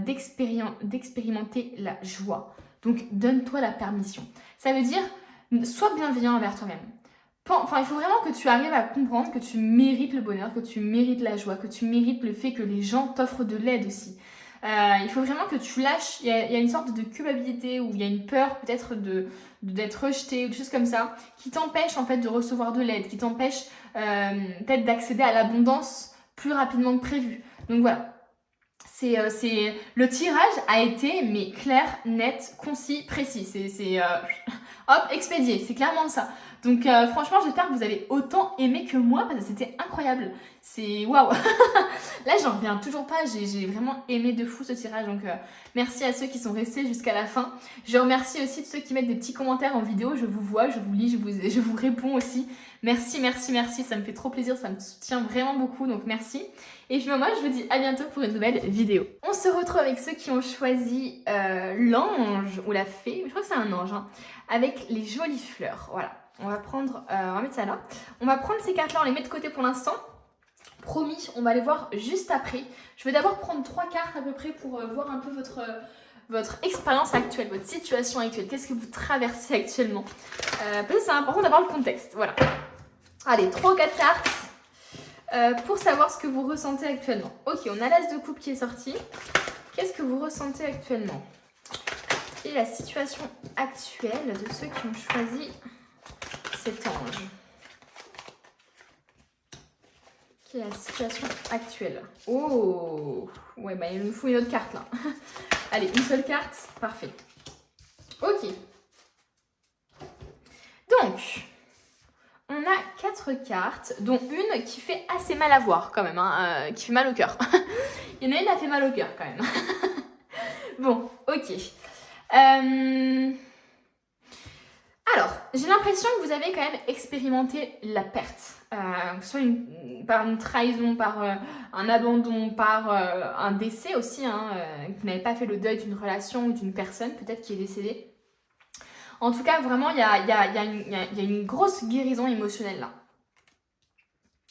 d'expérimenter la joie. Donc, donne-toi la permission. Ça veut dire, sois bienveillant envers toi-même. Enfin, il faut vraiment que tu arrives à comprendre que tu mérites le bonheur, que tu mérites la joie, que tu mérites le fait que les gens t'offrent de l'aide aussi. Il faut vraiment que tu lâches, il y a une sorte de culpabilité ou il y a une peur peut-être d'être rejeté ou des choses comme ça qui t'empêche en fait de recevoir de l'aide, qui t'empêche peut-être d'accéder à l'abondance plus rapidement que prévu. Donc voilà, le tirage a été mais clair, net, concis, précis. C'est hop, expédié, c'est clairement ça. Donc franchement, j'espère que vous avez autant aimé que moi parce que c'était incroyable. C'est waouh. Là, j'en reviens toujours pas. J'ai vraiment aimé de fou ce tirage. Donc merci à ceux qui sont restés jusqu'à la fin. Je remercie aussi de ceux qui mettent des petits commentaires en vidéo. Je vous vois, je vous lis, je vous réponds aussi. Merci, merci, merci. Ça me fait trop plaisir. Ça me soutient vraiment beaucoup. Donc merci. Et puis moi, je vous dis à bientôt pour une nouvelle vidéo. On se retrouve avec ceux qui ont choisi l'ange ou la fée. Je crois que c'est un ange. Hein, avec les jolies fleurs. Voilà. On va mettre ça là. On va prendre ces cartes-là, on les met de côté pour l'instant. Promis, on va les voir juste après. Je vais d'abord prendre 3 cartes à peu près pour voir un peu votre expérience actuelle, votre situation actuelle. Qu'est-ce que vous traversez actuellement? Parce que c'est important d'avoir le contexte. Voilà. Allez, 3 ou 4 cartes pour savoir ce que vous ressentez actuellement. Ok, on a l'as de coupe qui est sorti. Qu'est-ce que vous ressentez actuellement? Et la situation actuelle de ceux qui ont choisi cet ange. Quelle est la situation actuelle? Oh, ouais, bah il nous faut une autre carte là. Allez, une seule carte, parfait. Ok. Donc, on a 4 cartes, dont une qui fait assez mal à voir quand même, hein, qui fait mal au cœur. Il y en a une qui a fait mal au cœur quand même. Bon, ok. Alors, j'ai l'impression que vous avez quand même expérimenté la perte. Que ce soit par une trahison, par un abandon, par un décès aussi. Hein, que vous n'avez pas fait le deuil d'une relation ou d'une personne peut-être qui est décédée. En tout cas, vraiment, il y a une grosse guérison émotionnelle là.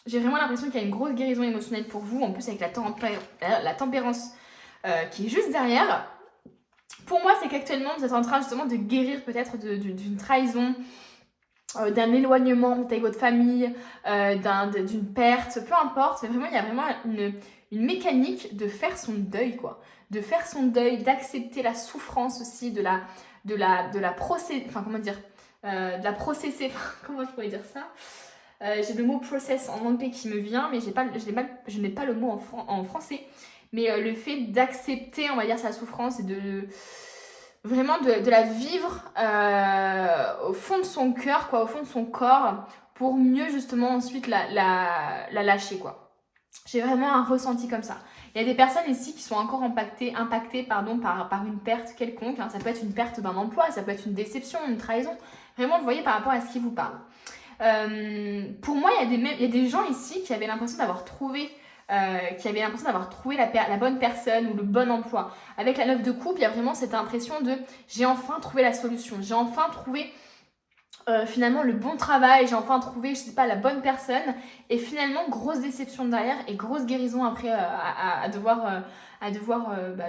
J'ai vraiment l'impression qu'il y a une grosse guérison émotionnelle pour vous. En plus, avec la tempérance qui est juste derrière. Pour moi, c'est qu'actuellement, vous êtes en train justement de guérir peut-être d'une trahison, d'un éloignement avec votre famille, d'une perte, peu importe. Mais vraiment, il y a vraiment une mécanique de faire son deuil, quoi. De faire son deuil, d'accepter la souffrance aussi, de la processer, enfin comment dire, de la processer, comment je pourrais dire ça? J'ai le mot process en anglais qui me vient, mais je n'ai pas le mot en français. Mais le fait d'accepter, on va dire, sa souffrance et vraiment de la vivre au fond de son cœur, quoi, au fond de son corps, pour mieux justement ensuite la lâcher, quoi. J'ai vraiment un ressenti comme ça. Il y a des personnes ici qui sont encore impactées par une perte quelconque. Hein. Ça peut être une perte d'un emploi, ça peut être une déception, une trahison. Vraiment, vous voyez par rapport à ce qui vous parle. Pour moi, il y a des gens ici qui avaient l'impression d'avoir trouvé la bonne personne ou le bon emploi. Avec la 9 de coupe, il y a vraiment cette impression de j'ai enfin trouvé la solution, j'ai enfin trouvé finalement le bon travail, j'ai enfin trouvé, je sais pas, la bonne personne. Et finalement, grosse déception derrière et grosse guérison après à devoir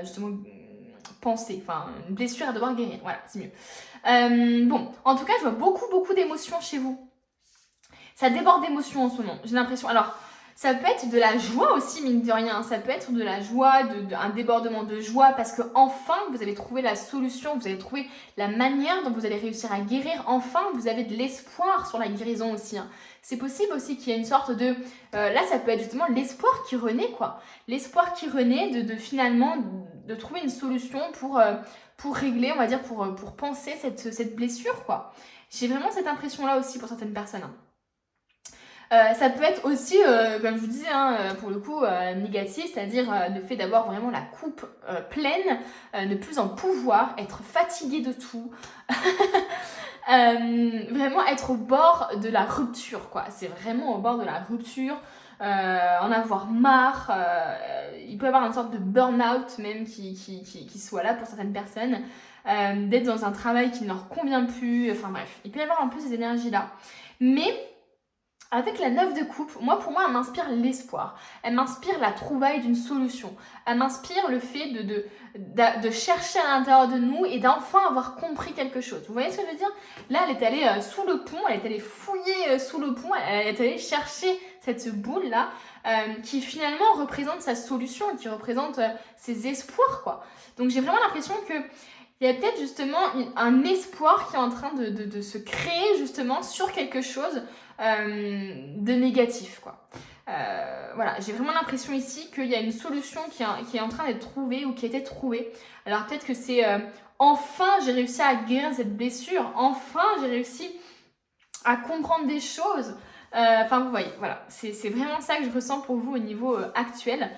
justement penser, enfin une blessure à devoir guérir. Voilà, c'est mieux. Bon, en tout cas, je vois beaucoup d'émotions chez vous. Ça déborde d'émotions en ce moment, j'ai l'impression. Alors, ça peut être de la joie aussi, mine de rien. Ça peut être de la joie, un débordement de joie parce que enfin vous avez trouvé la solution, vous avez trouvé la manière dont vous allez réussir à guérir. Enfin, vous avez de l'espoir sur la guérison aussi. Hein. C'est possible aussi qu'il y ait une sorte de... là, ça peut être justement l'espoir qui renaît, quoi. L'espoir qui renaît de finalement de trouver une solution pour régler, on va dire, pour penser cette blessure, quoi. J'ai vraiment cette impression-là aussi pour certaines personnes. Hein. Ça peut être aussi, comme je vous disais, hein, pour le coup, négatif, c'est-à-dire le fait d'avoir vraiment la coupe pleine, ne plus en pouvoir, être fatigué de tout, vraiment être au bord de la rupture, quoi. C'est vraiment au bord de la rupture, en avoir marre, il peut y avoir une sorte de burn-out même qui soit là pour certaines personnes, d'être dans un travail qui ne leur convient plus, enfin bref, il peut y avoir un peu ces énergies-là. Mais avec la 9 de coupe, pour moi, elle m'inspire l'espoir. Elle m'inspire la trouvaille d'une solution. Elle m'inspire le fait de chercher à l'intérieur de nous et d'enfin avoir compris quelque chose. Vous voyez ce que je veux dire? Là, elle est allée sous le pont, elle est allée fouiller sous le pont, elle est allée chercher cette boule-là qui finalement représente sa solution, qui représente ses espoirs, quoi. Donc j'ai vraiment l'impression que il y a peut-être justement un espoir qui est en train de se créer justement sur quelque chose de négatif, quoi. Voilà, j'ai vraiment l'impression ici qu'il y a une solution qui est en train d'être trouvée ou qui a été trouvée. Alors peut-être que c'est enfin j'ai réussi à guérir cette blessure, enfin j'ai réussi à comprendre des choses. Enfin vous voyez, voilà, c'est vraiment ça que je ressens pour vous au niveau actuel.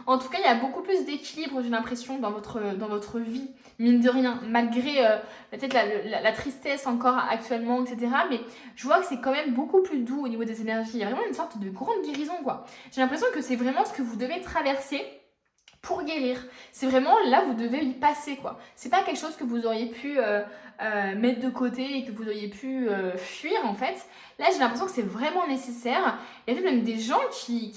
En tout cas, il y a beaucoup plus d'équilibre, j'ai l'impression, dans votre vie, mine de rien, malgré peut-être la tristesse encore actuellement, etc. Mais je vois que c'est quand même beaucoup plus doux au niveau des énergies. Il y a vraiment une sorte de grande guérison, quoi. J'ai l'impression que c'est vraiment ce que vous devez traverser pour guérir. C'est vraiment là, vous devez y passer, quoi. C'est pas quelque chose que vous auriez pu mettre de côté et que vous auriez pu fuir, en fait. Là, j'ai l'impression que c'est vraiment nécessaire. Il y a même des gens qui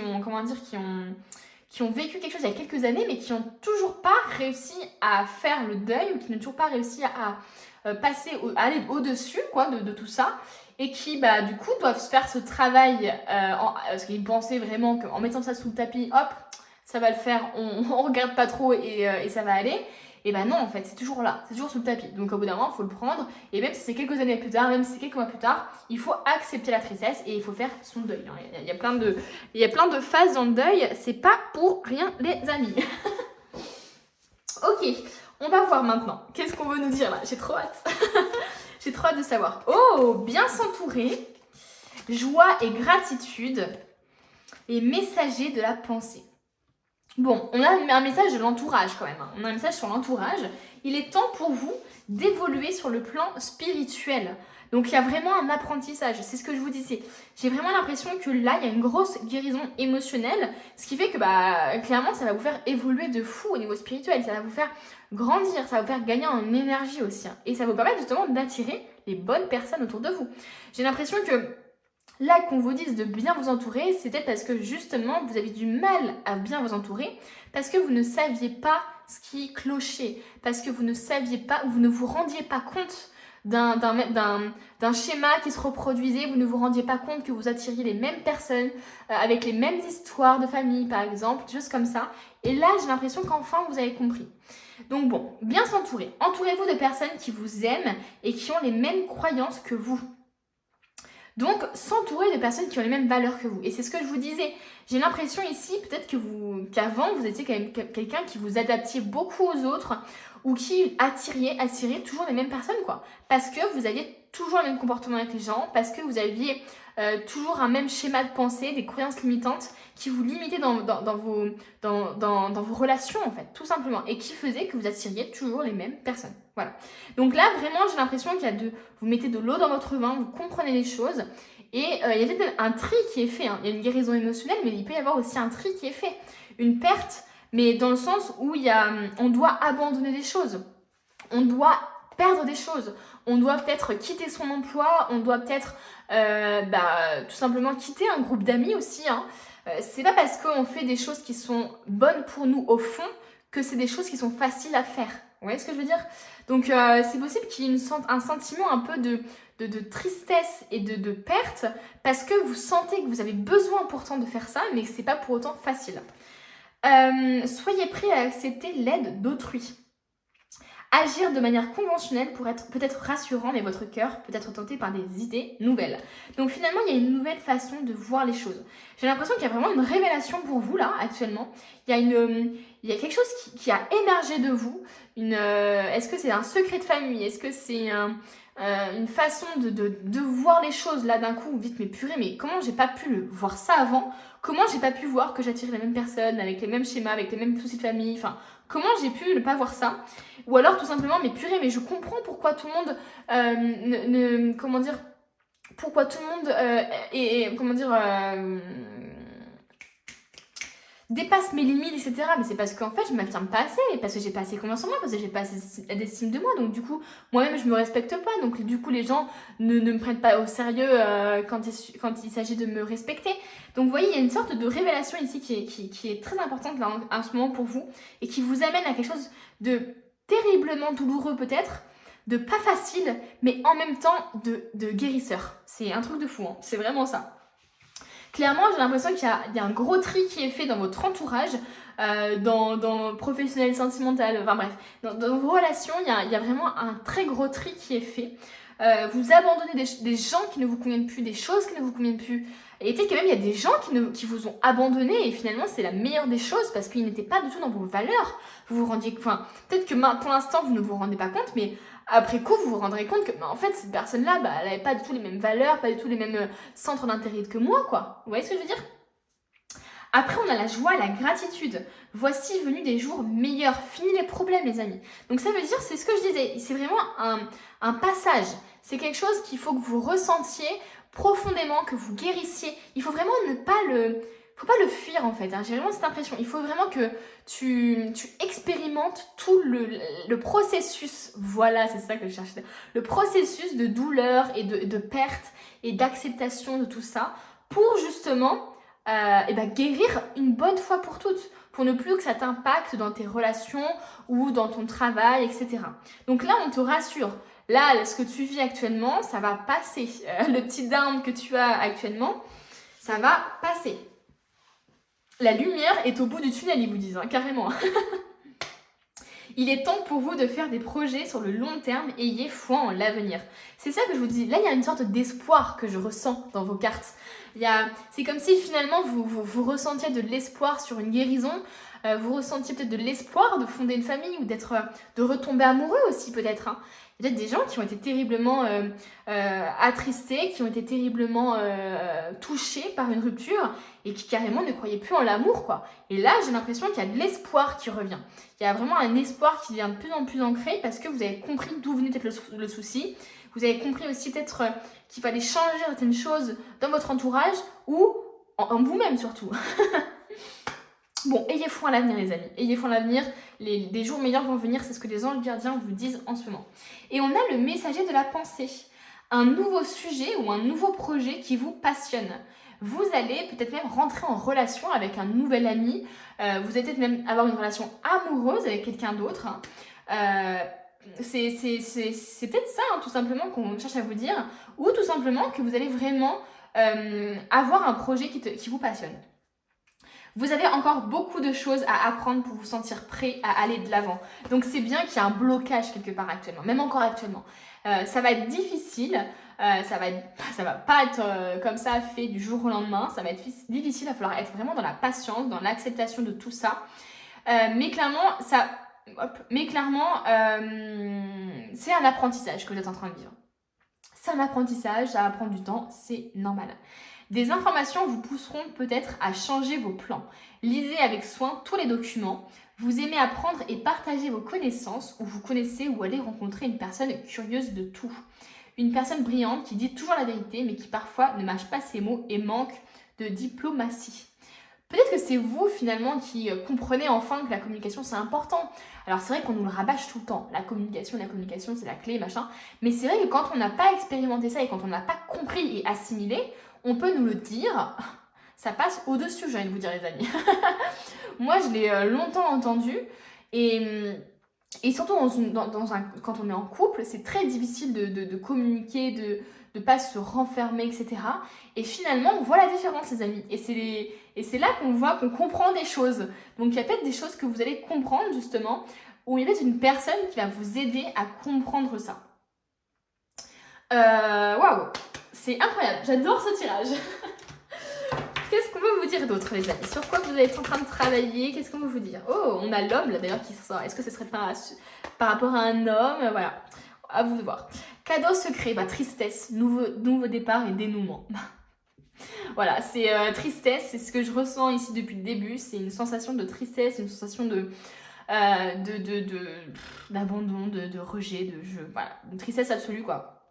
ont vécu quelque chose il y a quelques années, mais qui n'ont toujours pas réussi à faire le deuil ou qui n'ont toujours pas réussi à aller au-dessus, quoi, de tout ça. Et qui, du coup, doivent faire ce travail parce qu'ils pensaient vraiment qu'en mettant ça sous le tapis, hop, ça va le faire, on regarde pas trop et ça va aller. Et non, en fait, c'est toujours là, c'est toujours sous le tapis. Donc au bout d'un moment, il faut le prendre. Et même si c'est quelques années plus tard, même si c'est quelques mois plus tard, il faut accepter la tristesse et il faut faire son deuil. Il y a plein de phases dans le deuil, c'est pas pour rien, les amis. Ok, on va voir maintenant. Qu'est-ce qu'on veut nous dire là? J'ai trop hâte. J'ai trop hâte de savoir. Oh, bien s'entourer, joie et gratitude et messager de la pensée. Bon, on a un message de l'entourage quand même. On a un message sur l'entourage. Il est temps pour vous d'évoluer sur le plan spirituel. Donc il y a vraiment un apprentissage. C'est ce que je vous disais. J'ai vraiment l'impression que là, il y a une grosse guérison émotionnelle. Ce qui fait que clairement, ça va vous faire évoluer de fou au niveau spirituel. Ça va vous faire grandir. Ça va vous faire gagner en énergie aussi. Et ça va vous permettre justement d'attirer les bonnes personnes autour de vous. J'ai l'impression que là, qu'on vous dise de bien vous entourer, c'est peut-être parce que justement, vous avez du mal à bien vous entourer, parce que vous ne saviez pas ce qui clochait, parce que vous ne saviez pas, ou vous ne vous rendiez pas compte d'un schéma qui se reproduisait, vous ne vous rendiez pas compte que vous attiriez les mêmes personnes, avec les mêmes histoires de famille, par exemple, des choses comme ça. Et là, j'ai l'impression qu'enfin, vous avez compris. Donc bon, bien s'entourer. Entourez-vous de personnes qui vous aiment et qui ont les mêmes croyances que vous. Donc, s'entourer de personnes qui ont les mêmes valeurs que vous. Et c'est ce que je vous disais. J'ai l'impression ici, peut-être qu'avant, vous étiez quand même quelqu'un qui vous adaptiez beaucoup aux autres ou qui attiriez toujours les mêmes personnes, quoi. Parce que vous aviez toujours le même comportement avec les gens, parce que vous aviez toujours un même schéma de pensée, des croyances limitantes qui vous limitaient dans vos relations, en fait, tout simplement. Et qui faisaient que vous attiriez toujours les mêmes personnes. Voilà. Donc là, vraiment, j'ai l'impression vous mettez de l'eau dans votre vin, vous comprenez les choses. Et il y a peut-être un tri qui est fait. Hein. Il y a une guérison émotionnelle, mais il peut y avoir aussi un tri qui est fait. Une perte, mais dans le sens où on doit abandonner des choses. On doit perdre des choses. On doit peut-être quitter son emploi. On doit peut-être tout simplement quitter un groupe d'amis aussi. Hein. C'est pas parce qu'on fait des choses qui sont bonnes pour nous au fond que c'est des choses qui sont faciles à faire. Vous voyez ce que je veux dire? Donc c'est possible qu'il y ait un sentiment un peu de tristesse et de perte parce que vous sentez que vous avez besoin pourtant de faire ça, mais que c'est pas pour autant facile. Soyez prêts à accepter l'aide d'autrui. Agir de manière conventionnelle pour être peut-être rassurant, mais votre cœur peut être tenté par des idées nouvelles. Donc finalement, il y a une nouvelle façon de voir les choses. J'ai l'impression qu'il y a vraiment une révélation pour vous là, actuellement. Il y a quelque chose qui a émergé de vous. Est-ce que c'est un secret de famille? Est-ce que c'est une façon de voir les choses là d'un coup? Vous dites, mais purée, mais comment j'ai pas pu voir ça avant? Comment j'ai pas pu voir que j'attire les mêmes personnes, avec les mêmes schémas, avec les mêmes soucis de famille? Enfin, comment j'ai pu ne pas voir ça? Ou alors tout simplement, mais purée, mais je comprends pourquoi tout le monde comment dire, pourquoi tout le monde comment dire, dépasse mes limites, etc. Mais c'est parce qu'en fait, je m'affirme pas assez, parce que j'ai pas assez confiance en moi, parce que j'ai pas assez d'estime de moi. Donc du coup, moi-même, je me respecte pas. Donc du coup, les gens ne me prennent pas au sérieux quand il s'agit de me respecter. Donc vous voyez, il y a une sorte de révélation ici qui est très importante là en ce moment pour vous et qui vous amène à quelque chose de terriblement douloureux peut-être, de pas facile, mais en même temps de guérisseur. C'est un truc de fou, hein. C'est vraiment ça. Clairement, j'ai l'impression qu'il y a un gros tri qui est fait dans votre entourage, dans professionnel, sentimental, enfin bref, dans vos relations, il y a vraiment un très gros tri qui est fait. Vous abandonnez des gens qui ne vous conviennent plus, des choses qui ne vous conviennent plus. Et peut-être que même il y a des gens qui vous ont abandonné et finalement c'est la meilleure des choses parce qu'ils n'étaient pas du tout dans vos valeurs. Vous vous rendiez, enfin, peut-être que pour l'instant vous ne vous rendez pas compte, mais après coup vous vous rendrez compte que en fait cette personne-là, elle n'avait pas du tout les mêmes valeurs, pas du tout les mêmes centres d'intérêt que moi, quoi. Vous voyez ce que je veux dire? Après, on a la joie, la gratitude. Voici venu des jours meilleurs. Fini les problèmes, les amis. Donc ça veut dire, c'est ce que je disais, c'est vraiment un passage. C'est quelque chose qu'il faut que vous ressentiez profondément, que vous guérissiez. Il faut vraiment faut pas le fuir en fait, hein. J'ai vraiment cette impression. Il faut vraiment que tu expérimentes tout le processus. Voilà, c'est ça que je cherchais. Le processus de douleur et de perte et d'acceptation de tout ça pour justement guérir une bonne fois pour toutes, pour ne plus que ça t'impacte dans tes relations ou dans ton travail, etc. Donc là, on te rassure. Là, ce que tu vis actuellement, ça va passer. Le petit down que tu as actuellement, ça va passer. La lumière est au bout du tunnel, ils vous disent, hein, carrément. Il est temps pour vous de faire des projets sur le long terme, ayez foi en l'avenir. C'est ça que je vous dis. Là, il y a une sorte d'espoir que je ressens dans vos cartes. C'est comme si finalement vous ressentiez de l'espoir sur une guérison, vous ressentiez peut-être de l'espoir de fonder une famille ou de retomber amoureux aussi peut-être, hein. Il y a peut-être des gens qui ont été terriblement attristés, qui ont été terriblement touchés par une rupture et qui carrément ne croyaient plus en l'amour, quoi. Et là, j'ai l'impression qu'il y a de l'espoir qui revient. Il y a vraiment un espoir qui devient de plus en plus ancré parce que vous avez compris d'où venait peut-être le souci. Vous avez compris aussi peut-être qu'il fallait changer certaines choses dans votre entourage ou en vous-même surtout. Bon, ayez foi en l'avenir les amis, ayez foi en l'avenir, des jours meilleurs vont venir, c'est ce que les anges gardiens vous disent en ce moment. Et on a le messager de la pensée, un nouveau sujet ou un nouveau projet qui vous passionne. Vous allez peut-être même rentrer en relation avec un nouvel ami, vous allez peut-être même avoir une relation amoureuse avec quelqu'un d'autre. C'est peut-être ça, hein, tout simplement, qu'on cherche à vous dire, ou tout simplement que vous allez vraiment avoir un projet qui vous passionne. Vous avez encore beaucoup de choses à apprendre pour vous sentir prêt à aller de l'avant. Donc c'est bien qu'il y ait un blocage quelque part actuellement, même encore actuellement. Ça va être difficile, ça va pas être comme ça fait du jour au lendemain, ça va être difficile, il va falloir être vraiment dans la patience, dans l'acceptation de tout ça. Mais clairement, c'est un apprentissage que vous êtes en train de vivre. C'est un apprentissage, ça va prendre du temps, c'est normal. Des informations vous pousseront peut-être à changer vos plans. Lisez avec soin tous les documents. Vous aimez apprendre et partager vos connaissances ou vous connaissez ou allez rencontrer une personne curieuse de tout. Une personne brillante qui dit toujours la vérité mais qui parfois ne mâche pas ses mots et manque de diplomatie. Peut-être que c'est vous finalement qui comprenez enfin que la communication c'est important. Alors c'est vrai qu'on nous le rabâche tout le temps. La communication c'est la clé, machin. Mais c'est vrai que quand on n'a pas expérimenté ça et quand on n'a pas compris et assimilé, on peut nous le dire, ça passe au-dessus, j'ai envie de vous dire les amis. Moi, je l'ai longtemps entendu et surtout quand on est en couple, c'est très difficile de communiquer, de ne pas se renfermer, etc. Et finalement, on voit la différence, les amis. Et c'est là qu'on voit, qu'on comprend des choses. Donc, il y a peut-être des choses que vous allez comprendre, justement, ou il y a peut-être une personne qui va vous aider à comprendre ça. Waouh, c'est incroyable, j'adore ce tirage. Qu'est-ce qu'on peut vous dire d'autre, les amis? Sur quoi vous êtes en train de travailler? Qu'est-ce qu'on peut vous dire? Oh, on a l'homme là d'ailleurs qui sort. Est-ce que ce serait par rapport à un homme? Voilà, à vous de voir. Cadeau secret, bah tristesse, nouveau départ et dénouement. Voilà, c'est tristesse, c'est ce que je ressens ici depuis le début. C'est une sensation de tristesse, une sensation d'abandon, de rejet, voilà, une tristesse absolue quoi.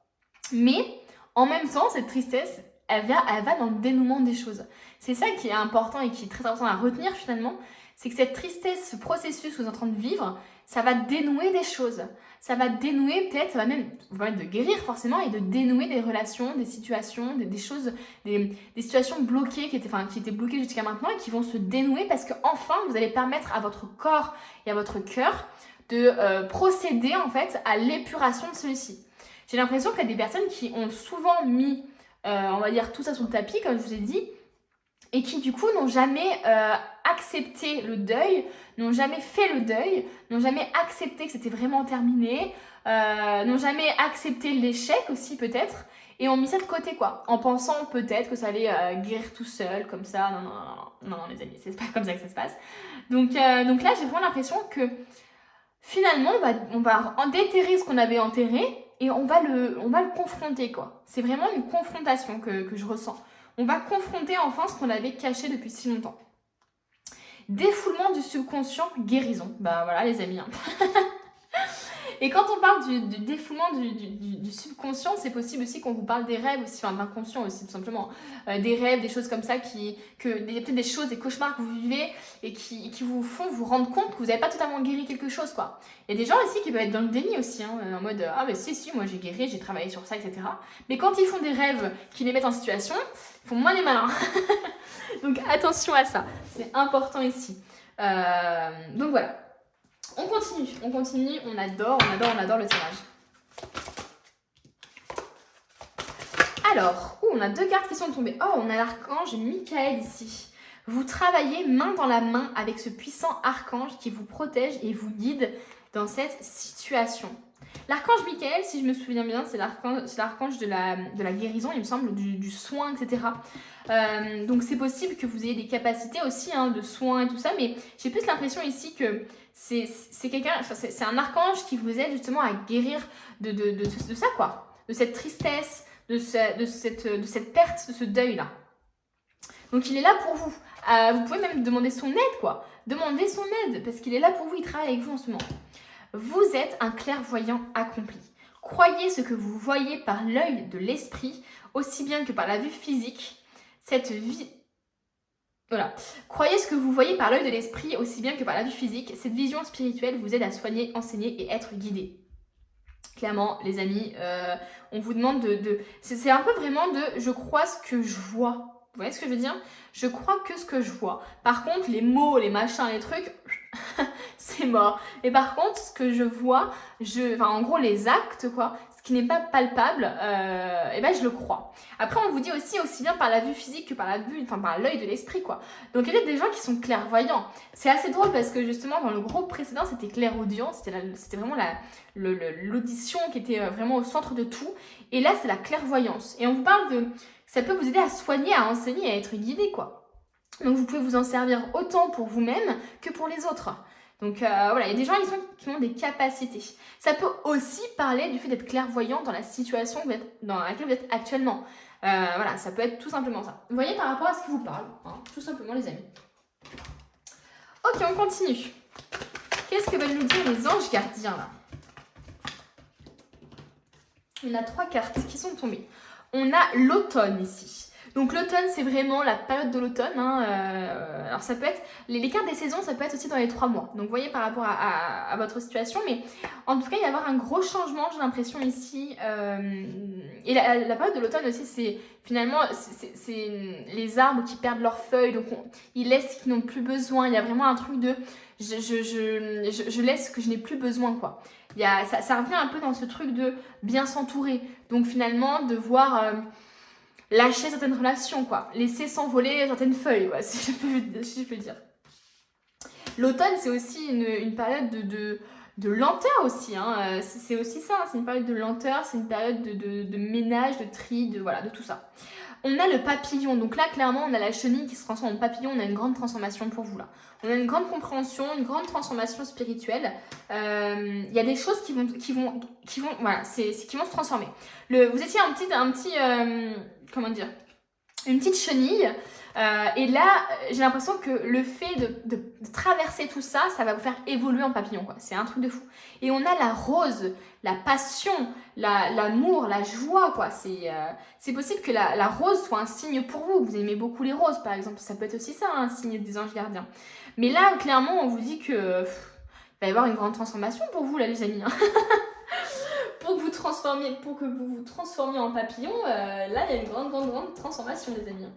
Mais en même temps, cette tristesse, elle va dans le dénouement des choses. C'est ça qui est important et qui est très important à retenir finalement, c'est que cette tristesse, ce processus que vous êtes en train de vivre, ça va dénouer des choses. Ça va dénouer peut-être, ça va même vous permettre de guérir forcément et de dénouer des relations, des situations, des choses, des situations bloquées qui étaient bloquées jusqu'à maintenant et qui vont se dénouer parce qu'enfin vous allez permettre à votre corps et à votre cœur de procéder en fait à l'épuration de celui-ci. J'ai l'impression qu'il y a des personnes qui ont souvent mis, on va dire, tout ça sur le tapis, comme je vous ai dit, et qui du coup n'ont jamais accepté le deuil, n'ont jamais fait le deuil, n'ont jamais accepté que c'était vraiment terminé, n'ont jamais accepté l'échec aussi peut-être, et ont mis ça de côté quoi, en pensant peut-être que ça allait guérir tout seul, comme ça. Non, les amis, c'est pas comme ça que ça se passe. Donc là, j'ai vraiment l'impression que finalement, on va déterrer ce qu'on avait enterré, et on va le confronter quoi. C'est vraiment une confrontation que je ressens. On va confronter enfin ce qu'on avait caché depuis si longtemps. Défoulement du subconscient, guérison. Bah voilà les amis. Hein. Et quand on parle du défoulement du subconscient, c'est possible aussi qu'on vous parle des rêves aussi, enfin d'inconscient aussi tout simplement. Des rêves, des choses comme ça, peut-être des choses, des cauchemars que vous vivez et qui vous font vous rendre compte que vous n'avez pas totalement guéri quelque chose quoi. Il y a des gens ici qui peuvent être dans le déni aussi, hein, en mode ah mais si, moi j'ai guéri, j'ai travaillé sur ça, etc. Mais quand ils font des rêves qui les mettent en situation, ils font moins les malins. Donc attention à ça, c'est important ici. Donc voilà. On continue, on adore le tirage. Alors, on a 2 cartes qui sont tombées. Oh, on a l'archange Michael ici. Vous travaillez main dans la main avec ce puissant archange qui vous protège et vous guide dans cette situation. L'archange Michael, si je me souviens bien, c'est l'archange de la guérison, il me semble, du soin, etc. Donc c'est possible que vous ayez des capacités aussi de soins et tout ça, mais j'ai plus l'impression ici que c'est un archange qui vous aide justement à guérir de ça quoi, de cette tristesse, de cette perte, de ce deuil là. Donc il est là pour vous. Vous pouvez même demander son aide quoi. Demandez son aide parce qu'il est là pour vous, il travaille avec vous en ce moment. Vous êtes un clairvoyant accompli. Croyez ce que vous voyez par l'œil de l'esprit, aussi bien que par la vue physique. Croyez ce que vous voyez par l'œil de l'esprit, aussi bien que par la vue physique. Cette vision spirituelle vous aide à soigner, enseigner et être guidé. Clairement, les amis, on vous demande c'est un peu vraiment je crois ce que je vois. Vous voyez ce que je veux dire? Je crois que ce que je vois. Par contre, les mots, les machins, les trucs, c'est mort. Et par contre, ce que je vois, en gros, les actes, quoi, ce qui n'est pas palpable, je le crois. Après, on vous dit aussi bien par la vue physique que par par l'œil de l'esprit, quoi. Donc, il y a des gens qui sont clairvoyants. C'est assez drôle parce que justement, dans le groupe précédent, c'était clairaudient. C'était vraiment l'audition qui était vraiment au centre de tout. Et là, c'est la clairvoyance. Et on vous parle ça peut vous aider à soigner, à enseigner, à être guidé, quoi. Donc, vous pouvez vous en servir autant pour vous-même que pour les autres. Donc, il y a des gens qui ont des capacités. Ça peut aussi parler du fait d'être clairvoyant dans la situation dans laquelle vous êtes actuellement. Ça peut être tout simplement ça. Vous voyez par rapport à ce qui vous parle, tout simplement, les amis. Ok, on continue. Qu'est-ce que veulent nous dire les anges gardiens, là? On a 3 cartes qui sont tombées. On a l'automne ici. Donc l'automne, c'est vraiment la période de l'automne. Alors ça peut être, les cartes des saisons, ça peut être aussi dans les 3 mois. Donc vous voyez par rapport à votre situation. Mais en tout cas, il va y avoir un gros changement, j'ai l'impression ici. Et la période de l'automne aussi, c'est finalement, c'est les arbres qui perdent leurs feuilles. Donc ils laissent ce qu'ils n'ont plus besoin. Il y a vraiment un truc de, je laisse ce que je n'ai plus besoin, quoi. Ça revient un peu dans ce truc de bien s'entourer. Donc finalement, devoir lâcher certaines relations, quoi. Laisser s'envoler certaines feuilles, quoi, si je peux dire. L'automne, c'est aussi une période de lenteur aussi, hein. C'est aussi ça, c'est une période de lenteur, c'est une période de ménage, de tri, voilà, de tout ça. On a le papillon, donc là clairement on a la chenille qui se transforme en papillon, on a une grande transformation pour vous là. On a une grande compréhension, une grande transformation spirituelle. Il y a des choses qui vont voilà, qui vont se transformer. Vous étiez comment dire, une petite chenille. Et là, j'ai l'impression que le fait de traverser tout ça, ça va vous faire évoluer en papillon, quoi. C'est un truc de fou. Et on a la rose, la passion, l'amour, la joie, quoi. C'est possible que la rose soit un signe pour vous. Vous aimez beaucoup les roses, par exemple. Ça peut être aussi ça, un signe des anges gardiens. Mais là, clairement, on vous dit que il va y avoir une grande transformation pour vous, là, les amis. Hein. Pour que vous vous transformiez en papillon, là, il y a une grande transformation, les amis.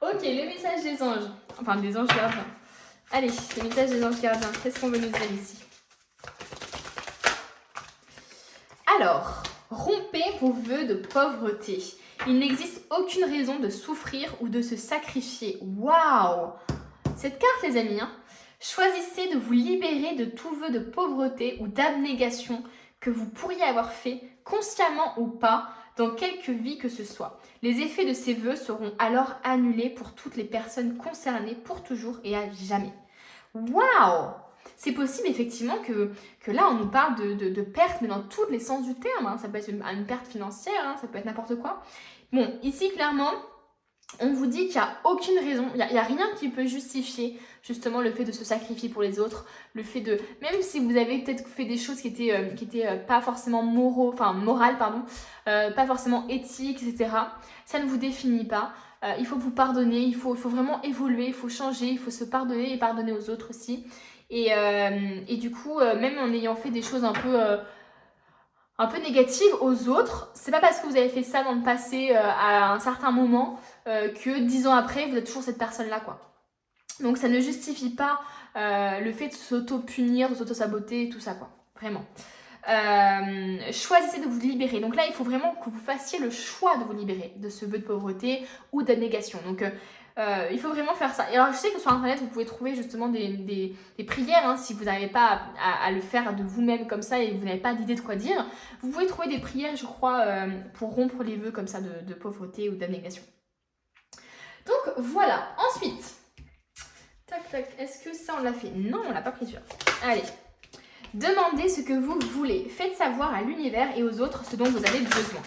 Ok, le message des anges. Enfin, des anges gardiens. Allez, le message des anges gardiens. Qu'est-ce qu'on veut nous dire ici? Alors, rompez vos vœux de pauvreté. Il n'existe aucune raison de souffrir ou de se sacrifier. Waouh! Cette carte, les amis, hein. Choisissez de vous libérer de tout vœu de pauvreté ou d'abnégation que vous pourriez avoir fait, consciemment ou pas, dans quelque vie que ce soit. Les effets de ces vœux seront alors annulés pour toutes les personnes concernées pour toujours et à jamais. Waouh! C'est possible effectivement que là on nous parle de pertes, mais dans tous les sens du terme. Hein. Ça peut être une perte financière, hein, ça peut être n'importe quoi. Bon, ici clairement, on vous dit qu'il n'y a aucune raison, il n'y a rien qui peut justifier justement le fait de se sacrifier pour les autres, le fait de, même si vous avez peut-être fait des choses qui étaient pas forcément morales, pas forcément éthiques, etc. Ça ne vous définit pas. Il faut vous pardonner, il faut vraiment évoluer, il faut changer, il faut se pardonner et pardonner aux autres aussi. Et du coup, même en ayant fait des choses un peu négatives aux autres, c'est pas parce que vous avez fait ça dans le passé à un certain moment que 10 ans après, vous êtes toujours cette personne-là, quoi. Donc ça ne justifie pas le fait de s'auto-punir, de s'auto-saboter, tout ça, quoi. Vraiment. Choisissez de vous libérer. Donc là, il faut vraiment que vous fassiez le choix de vous libérer de ce vœu de pauvreté ou d'abnégation. Donc il faut vraiment faire ça. Et alors je sais que sur internet, vous pouvez trouver justement des prières, hein, si vous n'arrivez pas à le faire de vous-même comme ça et vous n'avez pas d'idée de quoi dire. Vous pouvez trouver des prières, je crois, pour rompre les vœux comme ça de pauvreté ou d'abnégation. Donc voilà. Ensuite, tac, est-ce que ça on l'a fait? Non, on l'a pas pris sûr. Allez. Demandez ce que vous voulez. Faites savoir à l'univers et aux autres ce dont vous avez besoin.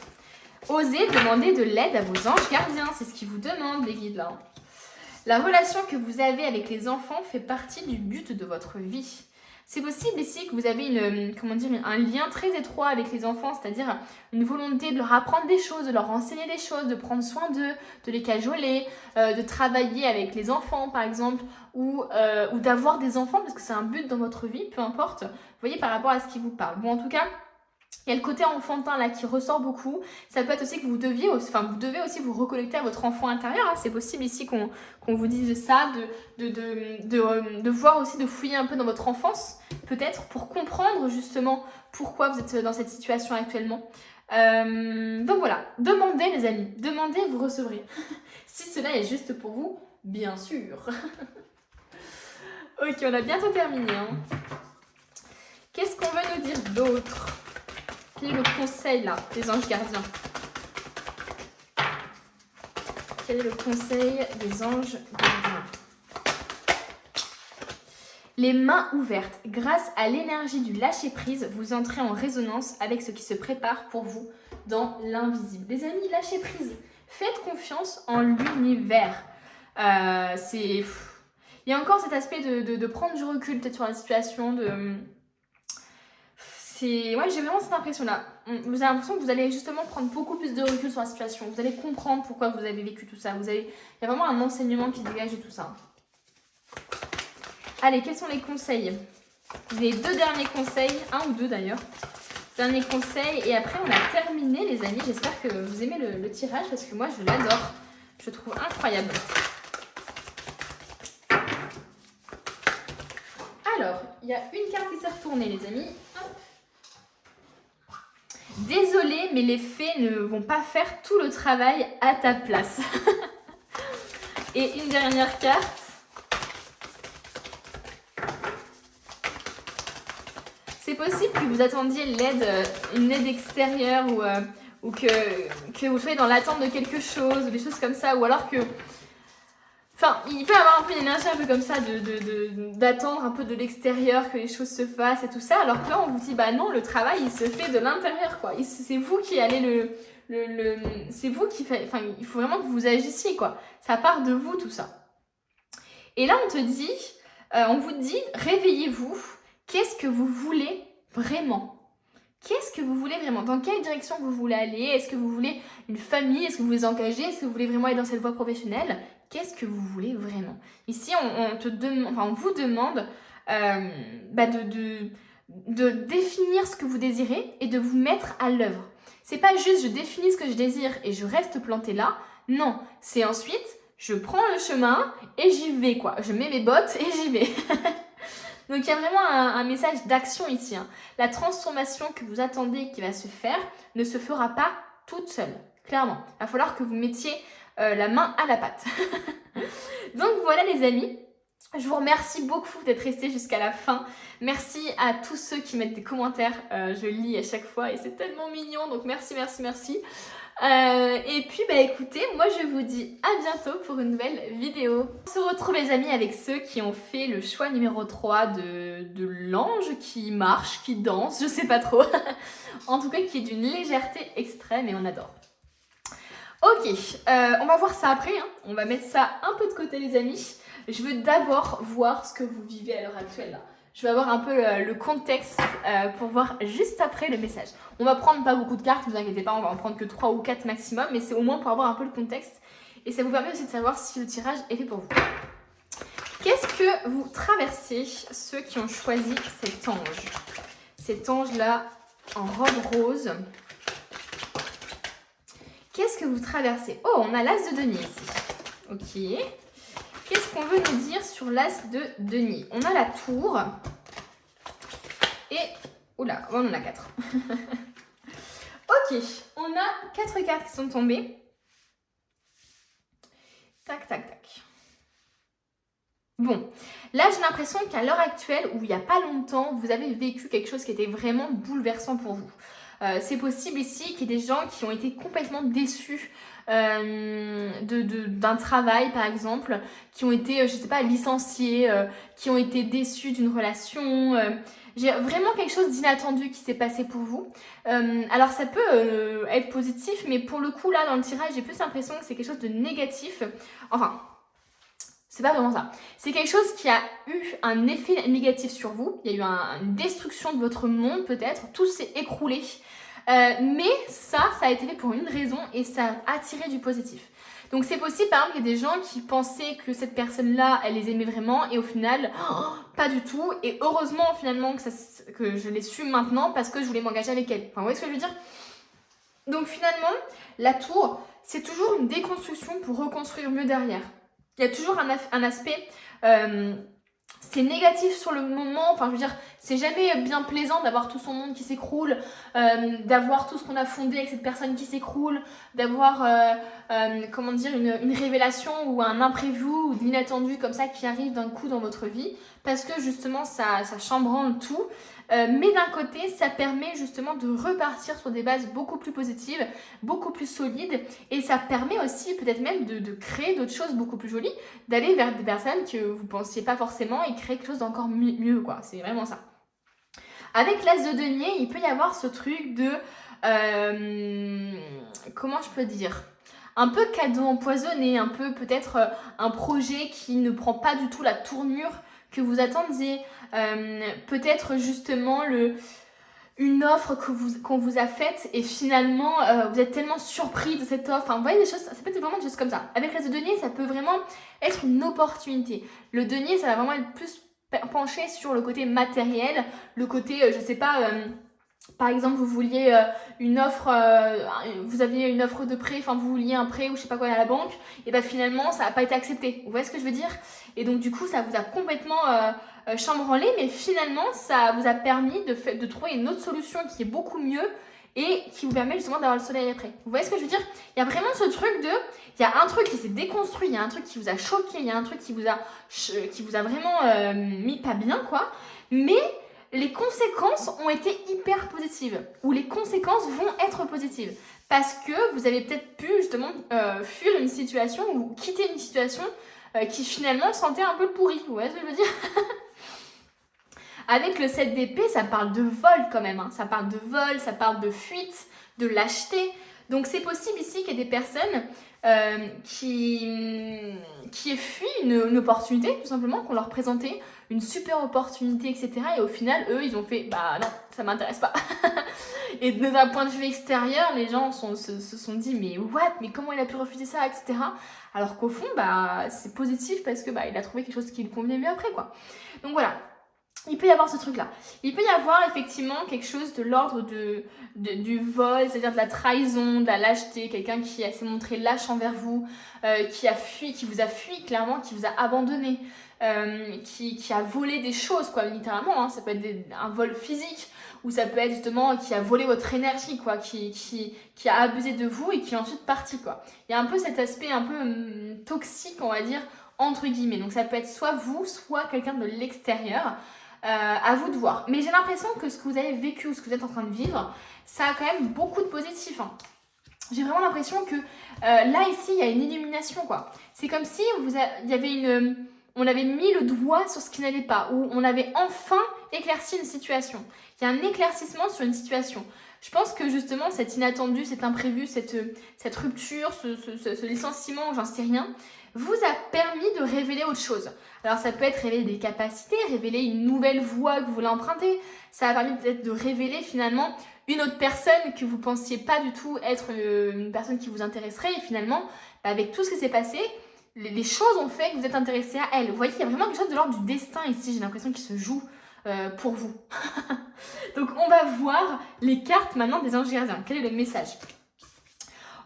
Osez demander de l'aide à vos anges gardiens. C'est ce qu'ils vous demandent, les guides, là. La relation que vous avez avec les enfants fait partie du but de votre vie. C'est possible ici que vous avez un lien très étroit avec les enfants, c'est-à-dire une volonté de leur apprendre des choses, de leur enseigner des choses, de prendre soin d'eux, de les cajoler, de travailler avec les enfants par exemple, ou d'avoir des enfants parce que c'est un but dans votre vie, peu importe. Vous voyez par rapport à ce qui vous parle. Bon, en tout cas, il y a le côté enfantin là qui ressort beaucoup. Ça peut être aussi que vous devez aussi vous reconnecter à votre enfant intérieur. Hein. C'est possible ici qu'on vous dise ça, de voir aussi, de fouiller un peu dans votre enfance, peut-être, pour comprendre justement pourquoi vous êtes dans cette situation actuellement. Donc voilà, demandez les amis, demandez, vous recevrez. Si cela est juste pour vous, bien sûr. Ok, on a bientôt terminé. Hein. Qu'est-ce qu'on veut nous dire d'autre ? Quel est le conseil là des anges gardiens? Quel est le conseil des anges gardiens? Les mains ouvertes. Grâce à l'énergie du lâcher-prise, vous entrez en résonance avec ce qui se prépare pour vous dans l'invisible. Les amis, lâchez prise. Faites confiance en l'univers. Il y a encore cet aspect de prendre du recul peut-être sur la situation, Ouais, j'ai vraiment cette impression-là. Vous avez l'impression que vous allez justement prendre beaucoup plus de recul sur la situation. Vous allez comprendre pourquoi vous avez vécu tout ça. Il y a vraiment un enseignement qui se dégage de tout ça. Allez, quels sont les conseils? Les 2 derniers conseils, 1 ou 2 d'ailleurs. Dernier conseil, et après on a terminé les amis. J'espère que vous aimez le tirage parce que moi je l'adore. Je le trouve incroyable. Alors, il y a une carte qui s'est retournée les amis. Hop. Désolée, mais les fées ne vont pas faire tout le travail à ta place. Et une dernière carte. c'est possible que vous attendiez une aide extérieure ou que vous soyez dans l'attente de quelque chose, ou des choses comme ça, ou alors que... Enfin, il peut y avoir un peu une énergie un peu comme ça d'attendre un peu de l'extérieur que les choses se fassent et tout ça, alors que là on vous dit bah non, le travail il se fait de l'intérieur quoi. C'est vous qui allez c'est vous qui fait, enfin il faut vraiment que vous agissiez quoi. Ça part de vous tout ça. Et là on vous dit réveillez-vous. Qu'est-ce que vous voulez vraiment? Qu'est-ce que vous voulez vraiment? Dans quelle direction vous voulez aller? Est-ce que vous voulez une famille? Est-ce que vous voulez engager? Est-ce que vous voulez vraiment aller dans cette voie professionnelle? Qu'est-ce que vous voulez vraiment? Ici, on vous demande de définir ce que vous désirez et de vous mettre à l'œuvre. C'est pas juste je définis ce que je désire et je reste planté là. Non, c'est ensuite je prends le chemin et j'y vais quoi. Je mets mes bottes et j'y vais. Donc il y a vraiment un message d'action ici. Hein. La transformation que vous attendez qui va se faire ne se fera pas toute seule. Clairement, il va falloir que vous mettiez la main à la pâte. Donc voilà les amis, je vous remercie beaucoup d'être restés jusqu'à la fin. Merci à tous ceux qui mettent des commentaires, je lis à chaque fois et c'est tellement mignon, donc merci. Et puis bah écoutez, moi je vous dis à bientôt pour une nouvelle vidéo. On se retrouve les amis avec ceux qui ont fait le choix numéro 3 de l'ange qui marche, qui danse, je sais pas trop. En tout cas qui est d'une légèreté extrême et on adore. Ok, on va voir ça après, hein. On va mettre ça un peu de côté les amis. Je veux d'abord voir ce que vous vivez à l'heure actuelle là. Je vais avoir un peu le contexte pour voir juste après le message. On va prendre pas beaucoup de cartes, ne vous inquiétez pas, on va en prendre que 3 ou 4 maximum, mais c'est au moins pour avoir un peu le contexte. Et ça vous permet aussi de savoir si le tirage est fait pour vous. Qu'est-ce que vous traversez, ceux qui ont choisi cet ange? Cet ange-là en robe rose. Qu'est-ce que vous traversez? Oh, on a l'as de denier ici. Ok. Qu'est-ce qu'on veut nous dire sur l'as de denier? On a la tour. Et... Oula, on en a 4. Ok, on a 4 cartes qui sont tombées. Tac, tac, tac. Bon, là j'ai l'impression qu'à l'heure actuelle, ou il n'y a pas longtemps, vous avez vécu quelque chose qui était vraiment bouleversant pour vous. C'est possible ici qu'il y ait des gens qui ont été complètement déçus d'un travail par exemple, qui ont été, je sais pas, licenciés, qui ont été déçus d'une relation. J'ai vraiment quelque chose d'inattendu qui s'est passé pour vous. Alors ça peut être positif, mais pour le coup là dans le tirage, j'ai plus l'impression que c'est quelque chose de négatif. Enfin... C'est pas vraiment ça. C'est quelque chose qui a eu un effet négatif sur vous. Il y a eu une destruction de votre monde peut-être. Tout s'est écroulé. Mais ça a été fait pour une raison et ça a attiré du positif. Donc c'est possible par exemple qu'il y a des gens qui pensaient que cette personne-là, elle les aimait vraiment et au final, pas du tout. Et heureusement finalement que je l'ai su maintenant parce que je voulais m'engager avec elle. Enfin, vous voyez ce que je veux dire? Donc finalement, la tour, c'est toujours une déconstruction pour reconstruire mieux derrière. Il y a toujours un aspect, c'est négatif sur le moment, enfin je veux dire, c'est jamais bien plaisant d'avoir tout son monde qui s'écroule, d'avoir tout ce qu'on a fondé avec cette personne qui s'écroule, d'avoir, comment dire, une révélation ou un imprévu ou de l'inattendu comme ça qui arrive d'un coup dans votre vie, parce que justement ça chambranle tout. Mais d'un côté, ça permet justement de repartir sur des bases beaucoup plus positives, beaucoup plus solides. Et ça permet aussi peut-être même de créer d'autres choses beaucoup plus jolies, d'aller vers des personnes que vous ne pensiez pas forcément et créer quelque chose d'encore mieux, quoi. C'est vraiment ça. Avec l'as de denier, il peut y avoir ce truc de... comment je peux dire ? Un peu cadeau empoisonné, un peu peut-être un projet qui ne prend pas du tout la tournure que vous attendiez, peut-être justement une offre qu'on vous a faite et finalement vous êtes tellement surpris de cette offre. Enfin, vous voyez des choses, ça peut être vraiment des choses comme ça. Avec l'as de denier, ça peut vraiment être une opportunité. Le denier, ça va vraiment être plus penché sur le côté matériel, le côté, je sais pas... par exemple, vous vouliez une offre, vous aviez une offre de prêt, enfin vous vouliez un prêt ou je sais pas quoi à la banque, et bien finalement ça n'a pas été accepté. Vous voyez ce que je veux dire? Et donc du coup ça vous a complètement chambranlé, mais finalement ça vous a permis de trouver une autre solution qui est beaucoup mieux et qui vous permet justement d'avoir le soleil après. Vous voyez ce que je veux dire? Il y a vraiment ce truc il y a un truc qui s'est déconstruit, il y a un truc qui vous a choqué, il y a un truc qui vous a vraiment mis pas bien quoi, mais les conséquences ont été hyper positives, ou les conséquences vont être positives, parce que vous avez peut-être pu justement fuir une situation ou quitter une situation qui finalement sentait un peu pourri, vous voyez ce que je veux dire? Avec le 7 d'épée, ça parle de vol quand même, hein. Ça parle de vol, ça parle de fuite, de lâcheté. Donc c'est possible ici qu'il y ait des personnes qui aient fui une opportunité, tout simplement, qu'on leur présentait une super opportunité, etc. Et au final, eux, ils ont fait « bah non, ça m'intéresse pas ». Et d'un point de vue extérieur, les gens se sont dit « mais what ? Mais comment il a pu refuser ça ?» etc. Alors qu'au fond, bah, c'est positif parce que bah, il a trouvé quelque chose qui lui convenait mieux après, quoi. Donc voilà. Il peut y avoir ce truc-là. Il peut y avoir effectivement quelque chose de l'ordre du vol, c'est-à-dire de la trahison, de la lâcheté, quelqu'un qui s'est montré lâche envers vous, qui vous a fui clairement, qui vous a abandonné, qui a volé des choses, quoi, littéralement. Hein. Ça peut être un vol physique, ou ça peut être justement qui a volé votre énergie, quoi, qui a abusé de vous et qui est ensuite parti, quoi. Il y a un peu cet aspect un peu toxique, on va dire, entre guillemets. Donc ça peut être soit vous, soit quelqu'un de l'extérieur. À vous de voir. Mais j'ai l'impression que ce que vous avez vécu ou ce que vous êtes en train de vivre, ça a quand même beaucoup de positif. Hein. J'ai vraiment l'impression que là, ici, il y a une illumination, quoi. C'est comme si on avait mis le doigt sur ce qui n'allait pas, ou on avait enfin éclairci une situation. Il y a un éclaircissement sur une situation. Je pense que justement, cet inattendu, cet imprévu, cette rupture, ce licenciement, j'en sais rien, vous a permis de révéler autre chose. Alors ça peut être révéler des capacités, révéler une nouvelle voie que vous voulez emprunter. Ça a permis peut-être de révéler finalement une autre personne que vous pensiez pas du tout être une personne qui vous intéresserait. Et finalement, avec tout ce qui s'est passé, les choses ont fait que vous êtes intéressé à elle. Vous voyez, il y a vraiment quelque chose de l'ordre du destin ici, j'ai l'impression qu'il se joue pour vous. Donc on va voir les cartes maintenant des anges gardiens. Quel est le message?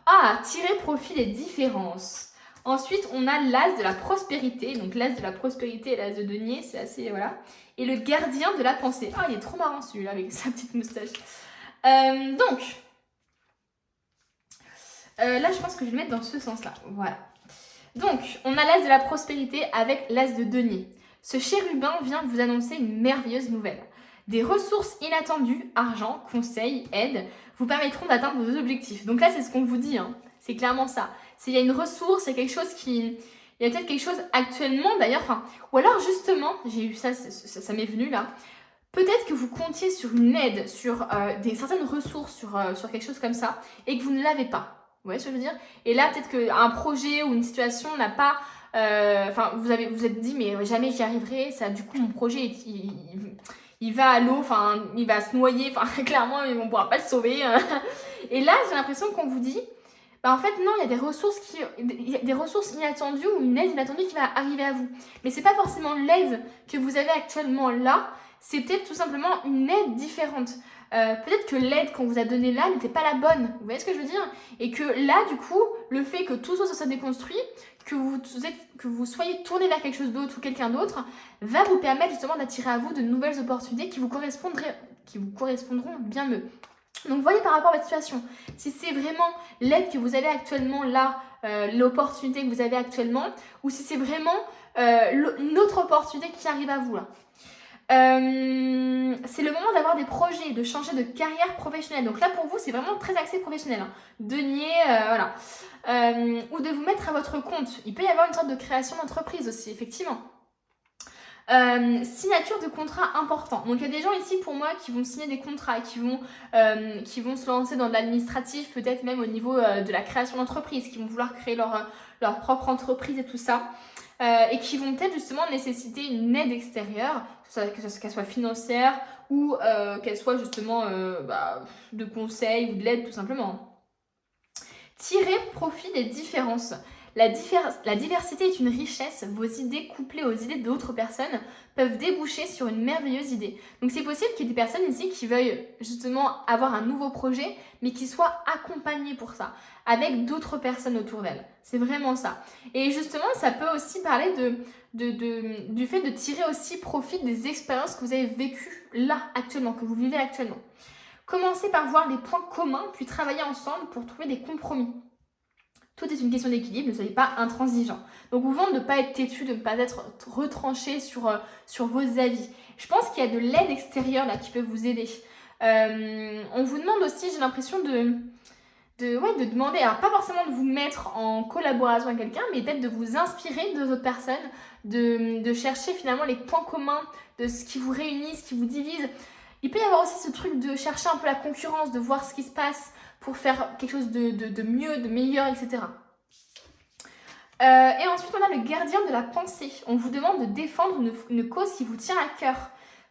Ah, tirer profit des différences. Ensuite, on a l'as de la prospérité. Donc, l'as de la prospérité et l'as de denier, c'est assez, voilà. Et le gardien de la pensée. Ah, il est trop marrant celui-là avec sa petite moustache. Là, je pense que je vais le mettre dans ce sens-là. Voilà. Donc, on a l'as de la prospérité avec l'as de denier. Ce chérubin vient vous annoncer une merveilleuse nouvelle. Des ressources inattendues, argent, conseils, aide, vous permettront d'atteindre vos objectifs. Donc là, c'est ce qu'on vous dit, hein. C'est clairement ça. Il y a une ressource, il y a quelque chose il y a peut-être quelque chose actuellement d'ailleurs, ou alors justement, j'ai eu ça m'est venu là, peut-être que vous comptiez sur une aide, sur certaines ressources, sur quelque chose comme ça, et que vous ne l'avez pas. Vous voyez ce que je veux dire? Et là, peut-être qu'un projet ou une situation n'a pas... vous êtes dit, mais jamais j'y arriverai, ça, du coup, mon projet, il va à l'eau, il va se noyer, clairement, on ne pourra pas le sauver. Et là, j'ai l'impression qu'on vous dit... en fait, non, il y a des ressources inattendues ou une aide inattendue qui va arriver à vous. Mais c'est pas forcément l'aide que vous avez actuellement là, c'est peut-être tout simplement une aide différente. Peut-être que l'aide qu'on vous a donnée là n'était pas la bonne. Vous voyez ce que je veux dire? Et que là, du coup, le fait que tout ça soit déconstruit, que vous soyez tourné vers quelque chose d'autre ou quelqu'un d'autre, va vous permettre justement d'attirer à vous de nouvelles opportunités qui vous correspondront bien mieux. Donc, voyez par rapport à votre situation, si c'est vraiment l'aide que vous avez actuellement là, l'opportunité que vous avez actuellement, ou si c'est vraiment une autre opportunité qui arrive à vous là. C'est le moment d'avoir des projets, de changer de carrière professionnelle. Donc là, pour vous, c'est vraiment très axé professionnel. Hein. Denier, voilà. Ou de vous mettre à votre compte. Il peut y avoir une sorte de création d'entreprise aussi, effectivement. Signature de contrats importants. Donc il y a des gens ici pour moi qui vont signer des contrats, qui vont se lancer dans de l'administratif, peut-être même au niveau de la création d'entreprise, qui vont vouloir créer leur propre entreprise et tout ça, et qui vont peut-être justement nécessiter une aide extérieure, qu'elle soit financière ou qu'elle soit justement de conseil ou de l'aide tout simplement. Tirer profit des différences. La diversité est une richesse. Vos idées couplées aux idées d'autres personnes peuvent déboucher sur une merveilleuse idée. Donc c'est possible qu'il y ait des personnes ici qui veuillent justement avoir un nouveau projet, mais qui soient accompagnées pour ça, avec d'autres personnes autour d'elles. C'est vraiment ça. Et justement, ça peut aussi parler du fait de tirer aussi profit des expériences que vous avez vécues là, actuellement, que vous vivez actuellement. Commencez par voir les points communs, puis travailler ensemble pour trouver des compromis. Tout est une question d'équilibre, ne soyez pas intransigeant. Donc, on vous demande de ne pas être têtu, de ne pas être retranché sur vos avis. Je pense qu'il y a de l'aide extérieure là qui peut vous aider. On vous demande aussi, j'ai l'impression de demander, alors pas forcément de vous mettre en collaboration avec quelqu'un, mais peut-être de vous inspirer de d'autres personnes, de chercher finalement les points communs de ce qui vous réunit, ce qui vous divise. Il peut y avoir aussi ce truc de chercher un peu la concurrence, de voir ce qui se passe pour faire quelque chose de mieux, de meilleur, etc. Et ensuite, on a le gardien de la pensée. On vous demande de défendre une cause qui vous tient à cœur.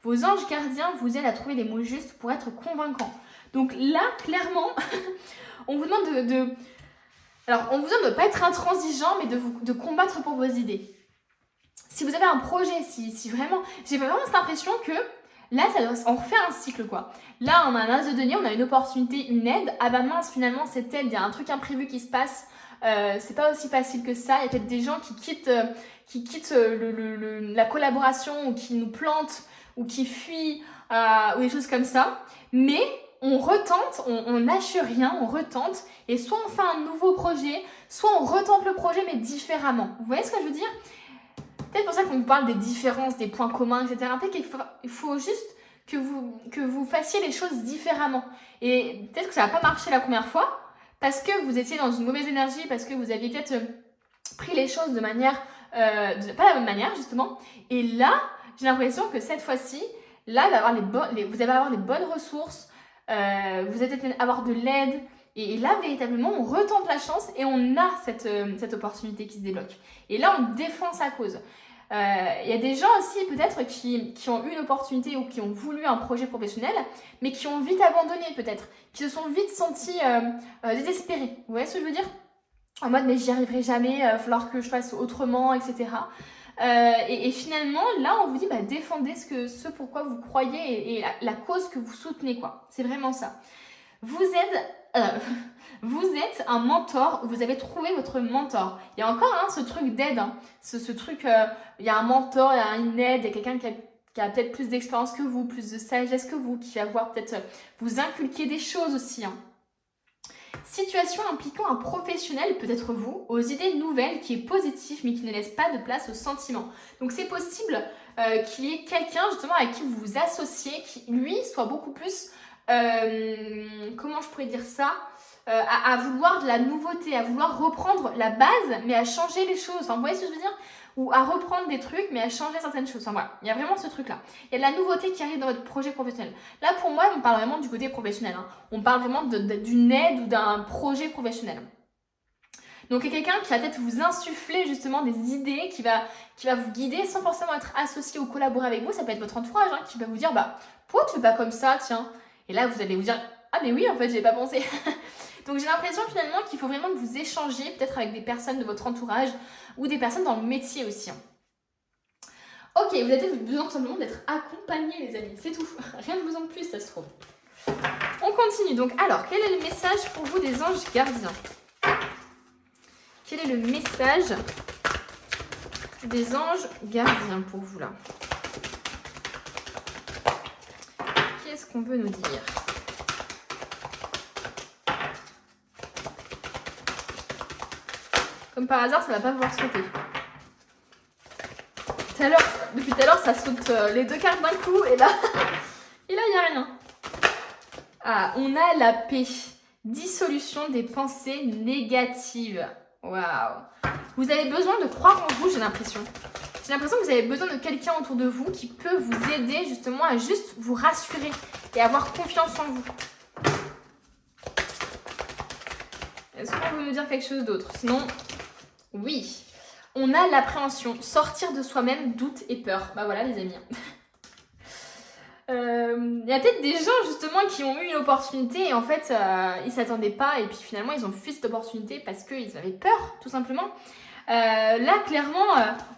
Vos anges gardiens vous aident à trouver les mots justes pour être convaincants. Donc là, clairement, on vous demande Alors, on vous demande de ne pas être intransigeant, mais de combattre pour vos idées. Si vous avez un projet, si vraiment... J'ai vraiment cette impression que là, on refait un cycle, quoi. Là, on a un as de denier, on a une opportunité, une aide. Ah bah mince, finalement, cette aide, il y a un truc imprévu qui se passe. C'est pas aussi facile que ça. Il y a peut-être des gens qui quittent la collaboration ou qui nous plantent ou qui fuient ou des choses comme ça. Mais on retente, on lâche rien, on retente. Et soit on fait un nouveau projet, soit on retente le projet mais différemment. Vous voyez ce que je veux dire ? Peut-être pour ça qu'on vous parle des différences, des points communs, etc. Peut-être qu'il faut juste que vous fassiez les choses différemment. Et peut-être que ça va pas marcher la première fois parce que vous étiez dans une mauvaise énergie, parce que vous aviez peut-être pris les choses de manière... pas la même manière, justement. Et là, j'ai l'impression que cette fois-ci, là, vous allez avoir les bonnes ressources, vous allez peut-être avoir de l'aide. Et là, véritablement, on retente la chance et on a cette opportunité qui se débloque. Et là, on défend sa cause. Il y a des gens aussi, peut-être, qui ont eu une opportunité ou qui ont voulu un projet professionnel, mais qui ont vite abandonné, peut-être. Qui se sont vite sentis désespérés. Vous voyez ce que je veux dire ? En mode, mais j'y arriverai jamais, il va falloir que je fasse autrement, etc. Et finalement, là, on vous dit, défendez ce pourquoi vous croyez et la cause que vous soutenez, quoi. C'est vraiment ça. Vous êtes un mentor, vous avez trouvé votre mentor. Il y a encore ce truc d'aide, ce truc, il y a un mentor, il y a une aide, il y a quelqu'un qui a peut-être plus d'expérience que vous, plus de sagesse que vous, qui va pouvoir peut-être vous inculquer des choses aussi. Situation impliquant un professionnel, peut-être vous, aux idées nouvelles, qui est positif mais qui ne laisse pas de place aux sentiments. Donc c'est possible qu'il y ait quelqu'un justement avec qui vous vous associez, qui lui soit beaucoup plus... comment je pourrais dire ça, à vouloir de la nouveauté, à vouloir reprendre la base mais à changer les choses, enfin vous voyez ce que je veux dire, ou à reprendre des trucs mais à changer certaines choses, enfin voilà, il y a vraiment ce truc là, il y a de la nouveauté qui arrive dans votre projet professionnel. Là pour moi on parle vraiment du côté professionnel, on parle vraiment d'une aide ou d'un projet professionnel. Donc il y a quelqu'un qui va peut-être vous insuffler justement des idées, qui va vous guider sans forcément être associé ou collaborer avec vous. Ça peut être votre entourage qui va vous dire pourquoi tu fais pas comme ça, tiens. Et là vous allez vous dire ah mais oui en fait j'y ai pas pensé. Donc j'ai l'impression finalement qu'il faut vraiment que vous échangiez peut-être avec des personnes de votre entourage ou des personnes dans le métier aussi. Ok, vous avez besoin simplement d'être accompagnés les amis, c'est tout. Rien de besoin de plus ça se trouve. On continue donc. Alors quel est le message pour vous des anges gardiens ? Quel est le message des anges gardiens pour vous là ? Qu'est-ce qu'on veut nous dire ? Comme par hasard, ça va pas pouvoir sauter. Depuis tout à l'heure, ça saute les deux cartes d'un coup et là, il n'y a rien. Ah, on a la paix. Dissolution des pensées négatives. Waouh. Vous avez besoin de croire en vous, j'ai l'impression. J'ai l'impression que vous avez besoin de quelqu'un autour de vous qui peut vous aider justement à juste vous rassurer et avoir confiance en vous. Est-ce qu'on veut nous dire quelque chose d'autre ? Sinon, oui. On a l'appréhension, sortir de soi-même, doute et peur. Bah voilà les amis. Il y a peut-être des gens justement qui ont eu une opportunité et en fait ils s'attendaient pas et puis finalement ils ont fui cette opportunité parce qu'ils avaient peur tout simplement. Là clairement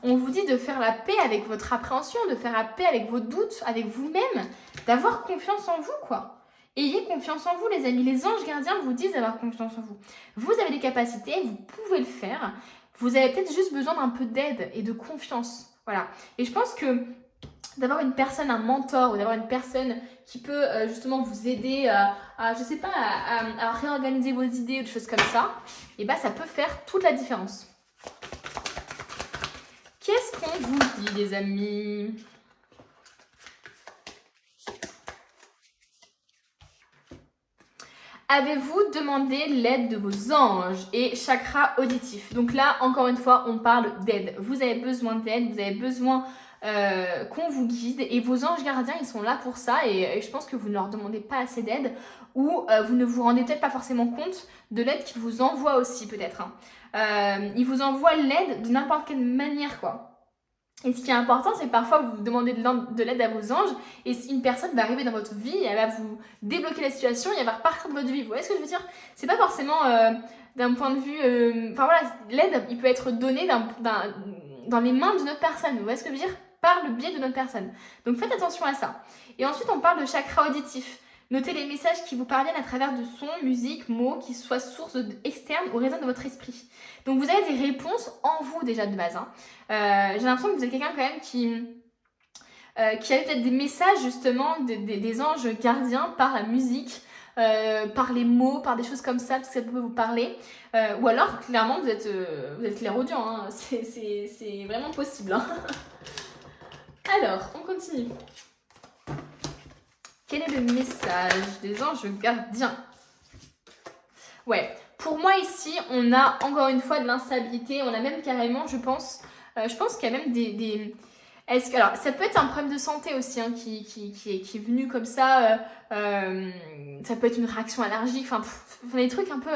on vous dit de faire la paix avec votre appréhension, de faire la paix avec vos doutes, avec vous-même, d'avoir confiance en vous quoi. Ayez confiance en vous les amis, les anges gardiens vous disent d'avoir confiance en vous. Vous avez des capacités, vous pouvez le faire, vous avez peut-être juste besoin d'un peu d'aide et de confiance. Voilà. Et je pense que d'avoir une personne, un mentor, ou d'avoir une personne qui peut justement vous aider je sais pas, à réorganiser vos idées ou des choses comme ça, et bah ça peut faire toute la différence. Qu'est-ce qu'on vous dit, les amis? Avez-vous demandé l'aide de vos anges et chakra auditif? Donc là, encore une fois, on parle d'aide. Vous avez besoin d'aide, vous avez besoin qu'on vous guide, et vos anges gardiens, ils sont là pour ça, et je pense que vous ne leur demandez pas assez d'aide, ou vous ne vous rendez peut-être pas forcément compte de l'aide qu'ils vous envoient aussi, peut-être. Ils vous envoient l'aide de n'importe quelle manière, quoi. Et ce qui est important, c'est que parfois vous demandez de l'aide à vos anges, et si une personne va arriver dans votre vie, elle va vous débloquer la situation et elle va repartir de votre vie. Vous voyez ce que je veux dire? C'est pas forcément d'un point de vue... Enfin voilà, l'aide, il peut être donné dans les mains d'une autre personne. Vous voyez ce que je veux dire? Par le biais d'une autre personne. Donc faites attention à ça. Et ensuite, on parle de chakra auditif. Notez les messages qui vous parviennent à travers de sons, musique, mots, qui soient source externe ou résonnent de votre esprit. Donc vous avez des réponses en vous déjà de base. J'ai l'impression que vous êtes quelqu'un quand même qui a peut-être des messages justement des anges gardiens par la musique, par les mots, par des choses comme ça, parce que ça peut vous parler. Ou alors, clairement, vous êtes clairaudient. Hein. C'est vraiment possible. Hein. Alors, on continue. Quel est le message des anges gardiens? Ouais, pour moi ici, on a encore une fois de l'instabilité. On a même carrément, je pense qu'il y a même des... Alors, ça peut être un problème de santé aussi hein, qui est venu comme ça. Ça peut être une réaction allergique. Enfin, des trucs un peu...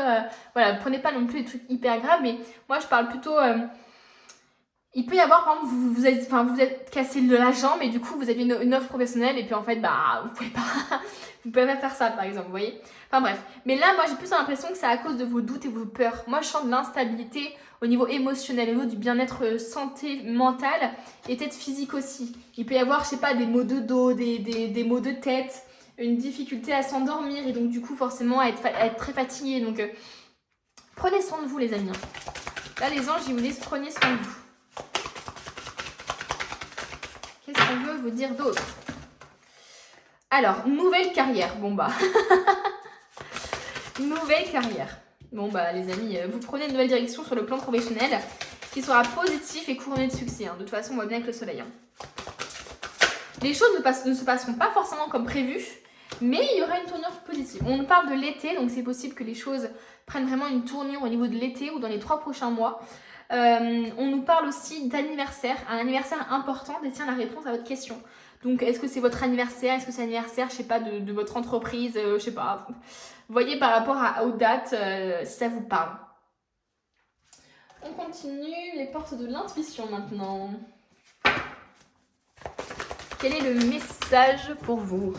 voilà, prenez pas non plus des trucs hyper graves. Mais moi, je parle plutôt... il peut y avoir, par exemple, vous êtes cassé de la jambe et du coup, vous avez une offre professionnelle et puis en fait, bah, vous pouvez pas faire ça, par exemple, vous voyez. Enfin bref. Mais là, moi, j'ai plus l'impression que c'est à cause de vos doutes et vos peurs. Moi, je sens de l'instabilité au niveau émotionnel, au niveau du bien-être santé mentale et peut-être physique aussi. Il peut y avoir, je sais pas, des maux de dos, des maux de tête, une difficulté à s'endormir et donc du coup, forcément, à être très fatigué. Donc, prenez soin de vous, les amis. Là, les anges, ils vous disent, prenez soin de vous. Qu'est-ce qu'on veut vous dire d'autre? Alors, nouvelle carrière. Bon bah. Nouvelle carrière. Bon bah les amis, vous prenez une nouvelle direction sur le plan professionnel qui sera positif et couronné de succès. Hein. De toute façon, on voit bien avec le soleil. Hein. Les choses ne se passeront pas forcément comme prévu, mais il y aura une tournure positive. On parle de l'été, donc c'est possible que les choses prennent vraiment une tournure au niveau de l'été ou dans les 3 prochains mois. On nous parle aussi d'anniversaire, un anniversaire important détient la réponse à votre question. Donc est-ce que c'est votre anniversaire, est-ce que c'est l'anniversaire, je sais pas, de votre entreprise, je sais pas. Vous voyez par rapport aux dates, si ça vous parle. On continue les portes de l'intuition maintenant. Quel est le message pour vous?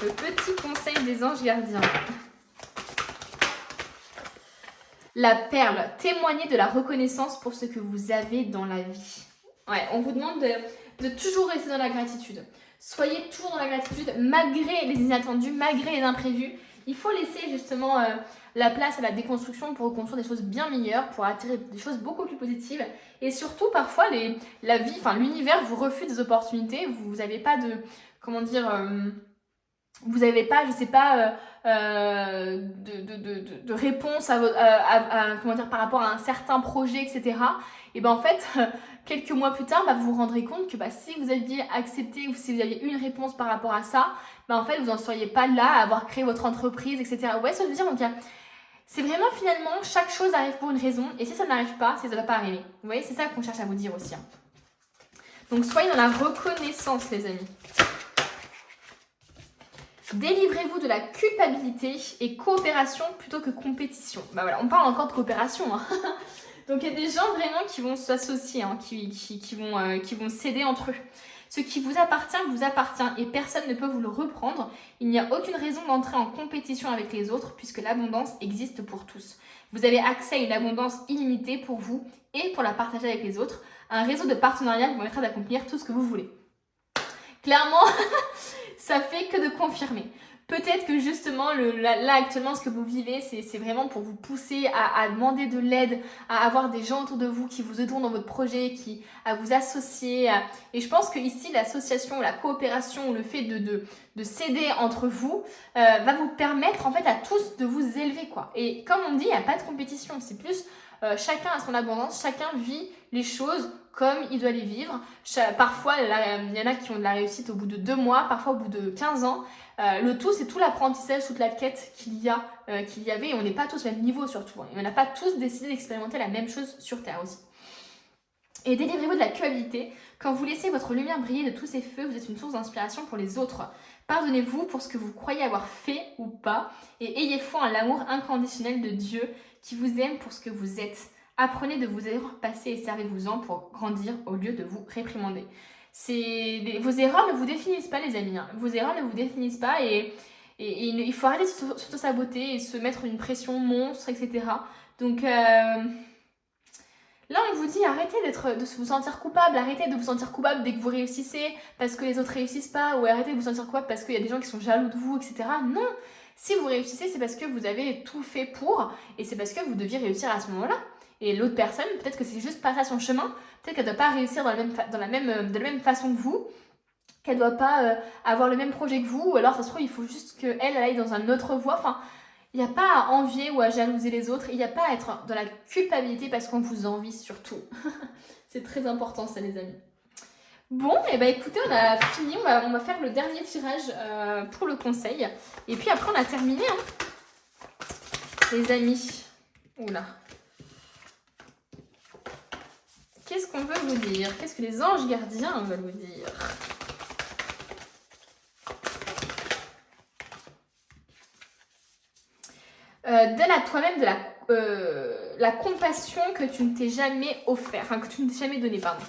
Le petit conseil des anges gardiens. La perle, témoignez de la reconnaissance pour ce que vous avez dans la vie. Ouais, on vous demande de toujours rester dans la gratitude. Soyez toujours dans la gratitude malgré les inattendus, malgré les imprévus. Il faut laisser justement la place à la déconstruction pour reconstruire des choses bien meilleures, pour attirer des choses beaucoup plus positives. Et surtout, parfois, la vie, enfin l'univers vous refuse des opportunités. Vous n'avez pas de, comment dire, vous n'avez pas, je sais pas, de réponse comment dire, par rapport à un certain projet, etc. Et ben en fait, quelques mois plus tard, vous vous rendrez compte que si vous aviez accepté ou si vous aviez eu une réponse par rapport à ça, en fait, vous n'en seriez pas là à avoir créé votre entreprise, etc. Vous voyez ce que je veux dire? Donc, c'est vraiment finalement, chaque chose arrive pour une raison. Et si ça n'arrive pas, ça ne va pas arriver. Vous voyez, c'est ça qu'on cherche à vous dire aussi. Hein. Donc, soyez dans la reconnaissance, les amis. Délivrez-vous de la culpabilité et coopération plutôt que compétition. Voilà, on parle encore de coopération. Hein. Donc il y a des gens vraiment qui vont s'associer, hein, qui vont s'aider entre eux. Ce qui vous appartient et personne ne peut vous le reprendre. Il n'y a aucune raison d'entrer en compétition avec les autres puisque l'abondance existe pour tous. Vous avez accès à une abondance illimitée pour vous et pour la partager avec les autres. Un réseau de partenariats vous permettra d'accomplir tout ce que vous voulez. Clairement, ça fait que de confirmer. Peut-être que justement, là actuellement, ce que vous vivez, c'est vraiment pour vous pousser à demander de l'aide, à avoir des gens autour de vous qui vous aideront dans votre projet, à vous associer. Et je pense que ici, l'association, la coopération, le fait de s'aider entre vous, va vous permettre en fait à tous de vous élever, quoi. Et comme on dit, il n'y a pas de compétition, c'est plus chacun a son abondance, chacun vit les choses comme il doit les vivre. Parfois, il y en a qui ont de la réussite au bout de 2 mois, parfois au bout de 15 ans. Le tout, c'est tout l'apprentissage, toute la quête qu'il y avait. Et on n'est pas tous au même niveau surtout. Et on n'a pas tous décidé d'expérimenter la même chose sur Terre aussi. Et délivrez-vous de la culpabilité. Quand vous laissez votre lumière briller de tous ces feux, vous êtes une source d'inspiration pour les autres. Pardonnez-vous pour ce que vous croyez avoir fait ou pas. Et ayez foi en l'amour inconditionnel de Dieu qui vous aime pour ce que vous êtes. Apprenez de vos erreurs passées et servez-vous-en pour grandir au lieu de vous réprimander. Vos erreurs ne vous définissent pas, les amis. Vos erreurs ne vous définissent pas et il faut arrêter de s'auto-saboter et se mettre une pression monstre, etc. Donc là, on vous dit arrêtez de vous sentir coupable, arrêtez de vous sentir coupable dès que vous réussissez parce que les autres réussissent pas, ou arrêtez de vous sentir coupable parce qu'il y a des gens qui sont jaloux de vous, etc. Non, si vous réussissez, c'est parce que vous avez tout fait pour et c'est parce que vous deviez réussir à ce moment-là. Et l'autre personne, peut-être que c'est juste pas ça son chemin, peut-être qu'elle ne doit pas réussir de la même façon que vous, qu'elle ne doit pas avoir le même projet que vous, ou alors ça se trouve il faut juste qu'elle aille dans une autre voie. Enfin, il n'y a pas à envier ou à jalouser les autres, il n'y a pas à être dans la culpabilité parce qu'on vous envie surtout. C'est très important ça, les amis. Bon, et bah écoutez, on a fini, on va faire le dernier tirage pour le conseil. Et puis après on a terminé, hein. Les amis. Oula. Qu'est-ce qu'on veut vous dire? Qu'est-ce que les anges gardiens veulent vous dire? Donne à toi-même de la compassion que tu ne t'es jamais offert, enfin que tu ne t'es jamais donné, pardon.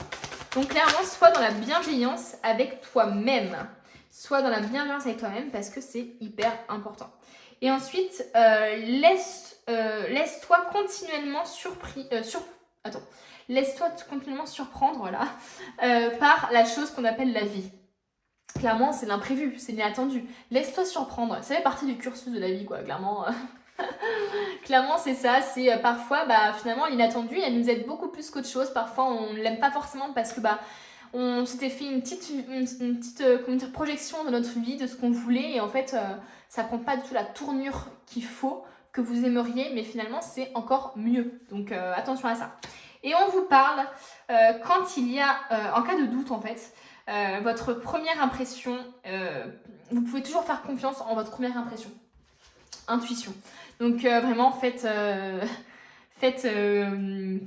Donc clairement, sois dans la bienveillance avec toi-même. Sois dans la bienveillance avec toi-même parce que c'est hyper important. Et ensuite, laisse-toi continuellement Laisse-toi continuellement surprendre, voilà, par la chose qu'on appelle la vie. Clairement, c'est l'imprévu, c'est l'inattendu. Laisse-toi surprendre. Ça fait partie du cursus de la vie, quoi, clairement. Clairement, c'est ça. C'est parfois, finalement, l'inattendu, elle nous aide beaucoup plus qu'autre chose. Parfois, on ne l'aime pas forcément parce que, on s'était fait une petite projection de notre vie, de ce qu'on voulait. Et en fait, ça prend pas du tout la tournure qu'il faut, que vous aimeriez. Mais finalement, c'est encore mieux. Donc, attention à ça. Et on vous parle quand il y a, en cas de doute en fait, votre première impression, vous pouvez toujours faire confiance en votre première impression, intuition. Donc vraiment faites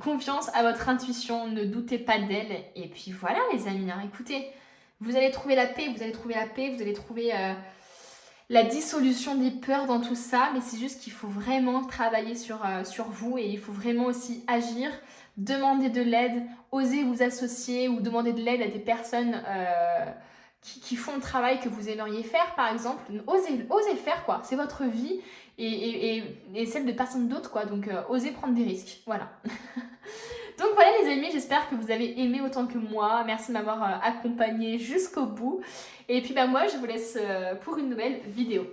confiance à votre intuition, ne doutez pas d'elle. Et puis voilà les amis, hein, écoutez, vous allez trouver la paix, vous allez trouver la dissolution des peurs dans tout ça, mais c'est juste qu'il faut vraiment travailler sur vous et il faut vraiment aussi agir. Demandez de l'aide, osez vous associer ou demander de l'aide à des personnes qui font le travail que vous aimeriez faire par exemple. Osez faire quoi, c'est votre vie et celle de personnes d'autres quoi, donc osez prendre des risques, voilà. Donc voilà les amis, j'espère que vous avez aimé autant que moi, merci de m'avoir accompagnée jusqu'au bout et puis moi je vous laisse pour une nouvelle vidéo.